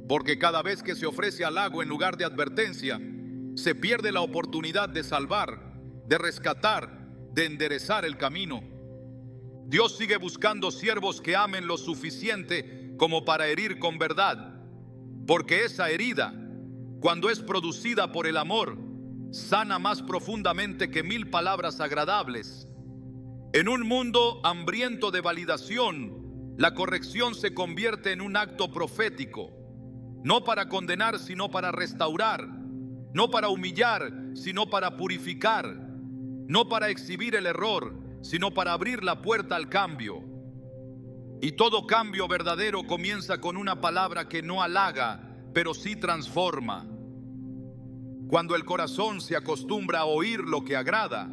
porque cada vez que se ofrece halago en lugar de advertencia, se pierde la oportunidad de salvar, de rescatar, de enderezar el camino. Dios sigue buscando siervos que amen lo suficiente como para herir con verdad, porque esa herida, cuando es producida por el amor, sana más profundamente que 1000 palabras agradables. En un mundo hambriento de validación, la corrección se convierte en un acto profético, no para condenar, sino para restaurar, no para humillar, sino para purificar, no para exhibir el error, sino para abrir la puerta al cambio. Y todo cambio verdadero comienza con una palabra que no halaga, pero sí transforma. Cuando el corazón se acostumbra a oír lo que agrada,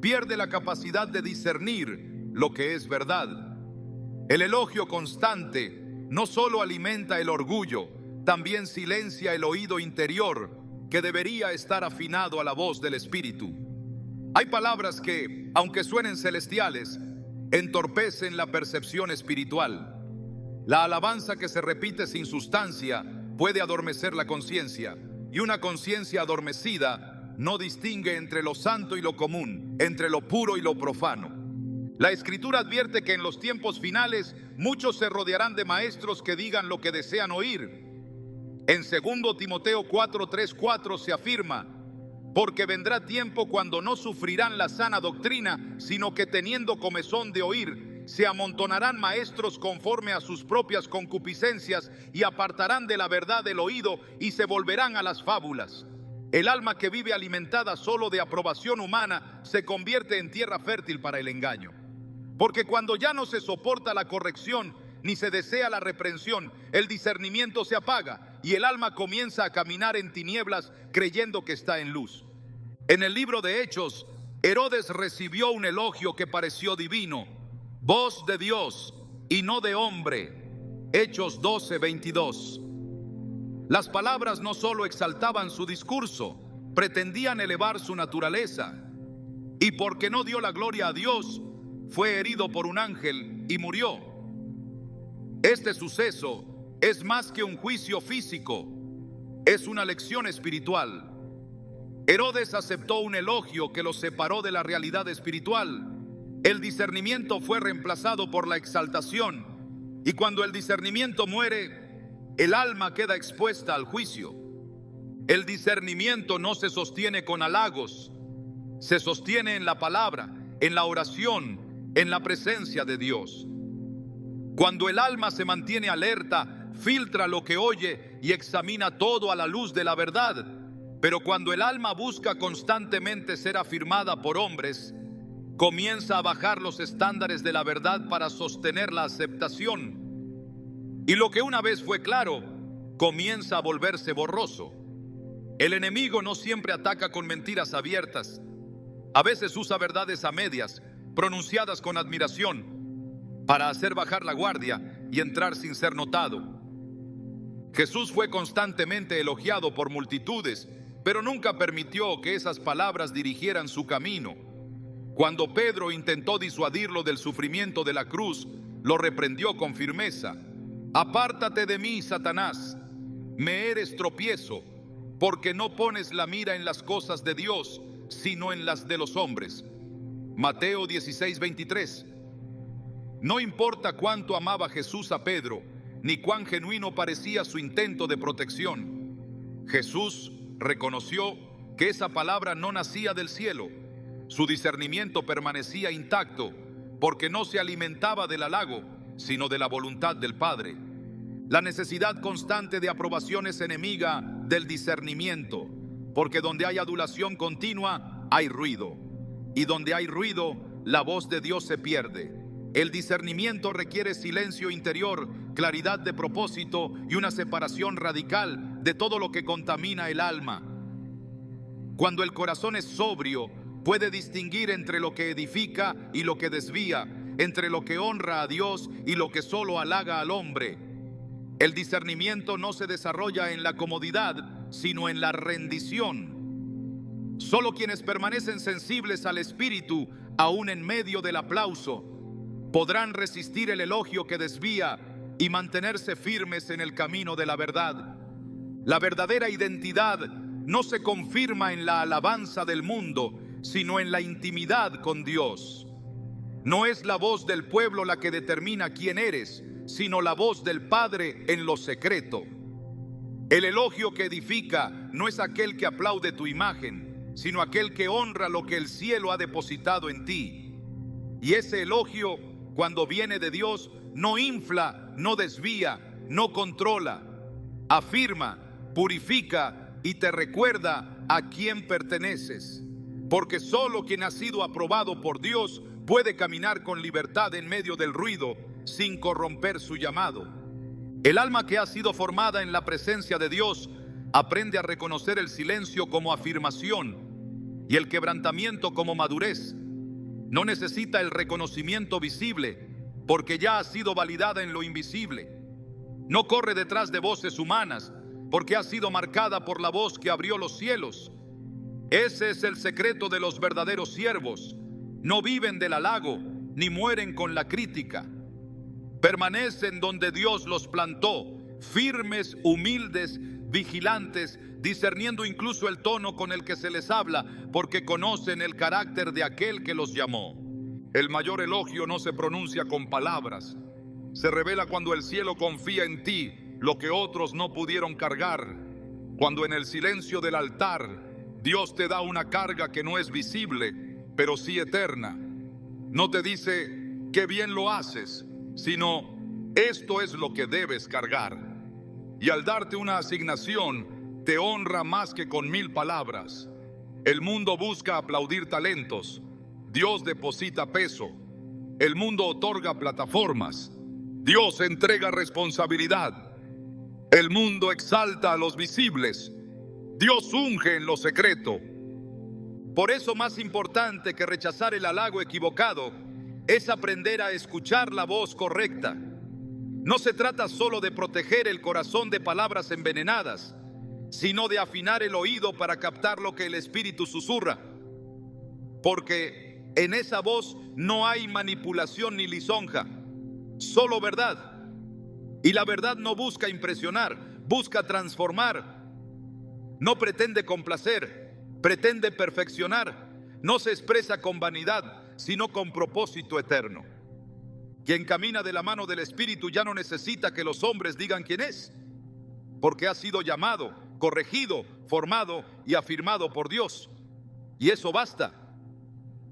pierde la capacidad de discernir lo que es verdad. El elogio constante no solo alimenta el orgullo, también silencia el oído interior que debería estar afinado a la voz del Espíritu. Hay palabras que, aunque suenen celestiales, entorpecen la percepción espiritual. La alabanza que se repite sin sustancia puede adormecer la conciencia, y una conciencia adormecida no distingue entre lo santo y lo común, entre lo puro y lo profano. La Escritura advierte que en los tiempos finales muchos se rodearán de maestros que digan lo que desean oír. En 2 Timoteo 4:3-4 se afirma: porque vendrá tiempo cuando no sufrirán la sana doctrina, sino que teniendo comezón de oír, se amontonarán maestros conforme a sus propias concupiscencias y apartarán de la verdad el oído y se volverán a las fábulas. El alma que vive alimentada solo de aprobación humana se convierte en tierra fértil para el engaño. Porque cuando ya no se soporta la corrección ni se desea la reprensión, el discernimiento se apaga y el alma comienza a caminar en tinieblas creyendo que está en luz. En el libro de Hechos, Herodes recibió un elogio que pareció divino: voz de Dios y no de hombre. Hechos 12:22. Las palabras no solo exaltaban su discurso, pretendían elevar su naturaleza. Y porque no dio la gloria a Dios, fue herido por un ángel y murió. Este suceso es más que un juicio físico, es una lección espiritual. Herodes aceptó un elogio que lo separó de la realidad espiritual. El discernimiento fue reemplazado por la exaltación, y cuando el discernimiento muere, el alma queda expuesta al juicio. El discernimiento no se sostiene con halagos, se sostiene en la palabra, en la oración, en la presencia de Dios. Cuando el alma se mantiene alerta, filtra lo que oye y examina todo a la luz de la verdad. Pero cuando el alma busca constantemente ser afirmada por hombres, comienza a bajar los estándares de la verdad para sostener la aceptación. Y lo que una vez fue claro, comienza a volverse borroso. El enemigo no siempre ataca con mentiras abiertas. A veces usa verdades a medias, pronunciadas con admiración, para hacer bajar la guardia y entrar sin ser notado. Jesús fue constantemente elogiado por multitudes, pero nunca permitió que esas palabras dirigieran su camino. Cuando Pedro intentó disuadirlo del sufrimiento de la cruz, lo reprendió con firmeza: apártate de mí, Satanás, me eres tropiezo, porque no pones la mira en las cosas de Dios, sino en las de los hombres. Mateo 16:23. No importa cuánto amaba Jesús a Pedro, ni cuán genuino parecía su intento de protección, Jesús reconoció que esa palabra no nacía del cielo. Su discernimiento permanecía intacto, porque no se alimentaba del halago, sino de la voluntad del Padre. La necesidad constante de aprobación es enemiga del discernimiento, porque donde hay adulación continua, hay ruido, y donde hay ruido, la voz de Dios se pierde. El discernimiento requiere silencio interior, claridad de propósito y una separación radical de todo lo que contamina el alma. Cuando el corazón es sobrio, puede distinguir entre lo que edifica y lo que desvía, entre lo que honra a Dios y lo que solo halaga al hombre. El discernimiento no se desarrolla en la comodidad, sino en la rendición. Solo quienes permanecen sensibles al Espíritu, aún en medio del aplauso, podrán resistir el elogio que desvía y mantenerse firmes en el camino de la verdad. La verdadera identidad no se confirma en la alabanza del mundo, sino en la intimidad con Dios. No es la voz del pueblo la que determina quién eres, sino la voz del Padre en lo secreto. El elogio que edifica no es aquel que aplaude tu imagen, sino aquel que honra lo que el cielo ha depositado en ti. Y ese elogio, cuando viene de Dios, no infla, no desvía, no controla, afirma, purifica y te recuerda a quién perteneces. Porque solo quien ha sido aprobado por Dios puede caminar con libertad en medio del ruido sin corromper su llamado. El alma que ha sido formada en la presencia de Dios aprende a reconocer el silencio como afirmación y el quebrantamiento como madurez. No necesita el reconocimiento visible, porque ya ha sido validada en lo invisible. No corre detrás de voces humanas, porque ha sido marcada por la voz que abrió los cielos. Ese es el secreto de los verdaderos siervos. No viven del halago, ni mueren con la crítica. Permanecen donde Dios los plantó, firmes, humildes, vigilantes, discerniendo incluso el tono con el que se les habla, porque conocen el carácter de aquel que los llamó. El mayor elogio no se pronuncia con palabras. Se revela cuando el cielo confía en ti lo que otros no pudieron cargar. Cuando en el silencio del altar Dios te da una carga que no es visible, pero sí eterna. No te dice qué bien lo haces, sino esto es lo que debes cargar. Y al darte una asignación, te honra más que con 1000 palabras. El mundo busca aplaudir talentos. Dios deposita peso. El mundo otorga plataformas. Dios entrega responsabilidad. El mundo exalta a los visibles. Dios unge en lo secreto. Por eso, más importante que rechazar el halago equivocado es aprender a escuchar la voz correcta. No se trata solo de proteger el corazón de palabras envenenadas, sino de afinar el oído para captar lo que el Espíritu susurra. Porque en esa voz no hay manipulación ni lisonja, solo verdad. Y la verdad no busca impresionar, busca transformar. No pretende complacer, pretende perfeccionar. No se expresa con vanidad, sino con propósito eterno. Quien camina de la mano del Espíritu ya no necesita que los hombres digan quién es, porque ha sido llamado, corregido, formado y afirmado por Dios. Y eso basta,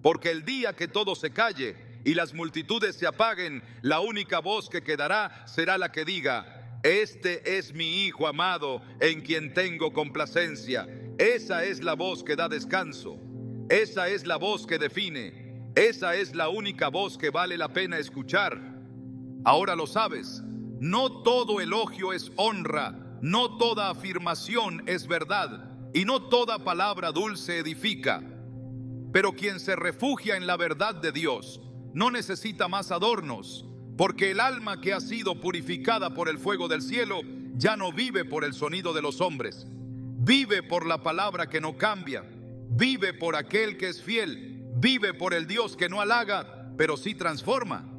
porque el día que todo se calle y las multitudes se apaguen, la única voz que quedará será la que diga: este es mi Hijo amado, en quien tengo complacencia. Esa es la voz que da descanso. Esa es la voz que define. Esa es la única voz que vale la pena escuchar. Ahora lo sabes, no todo elogio es honra, no toda afirmación es verdad, y no toda palabra dulce edifica. Pero quien se refugia en la verdad de Dios no necesita más adornos, porque el alma que ha sido purificada por el fuego del cielo ya no vive por el sonido de los hombres. Vive por la palabra que no cambia, vive por aquel que es fiel, vive por el Dios que no halaga, pero sí transforma.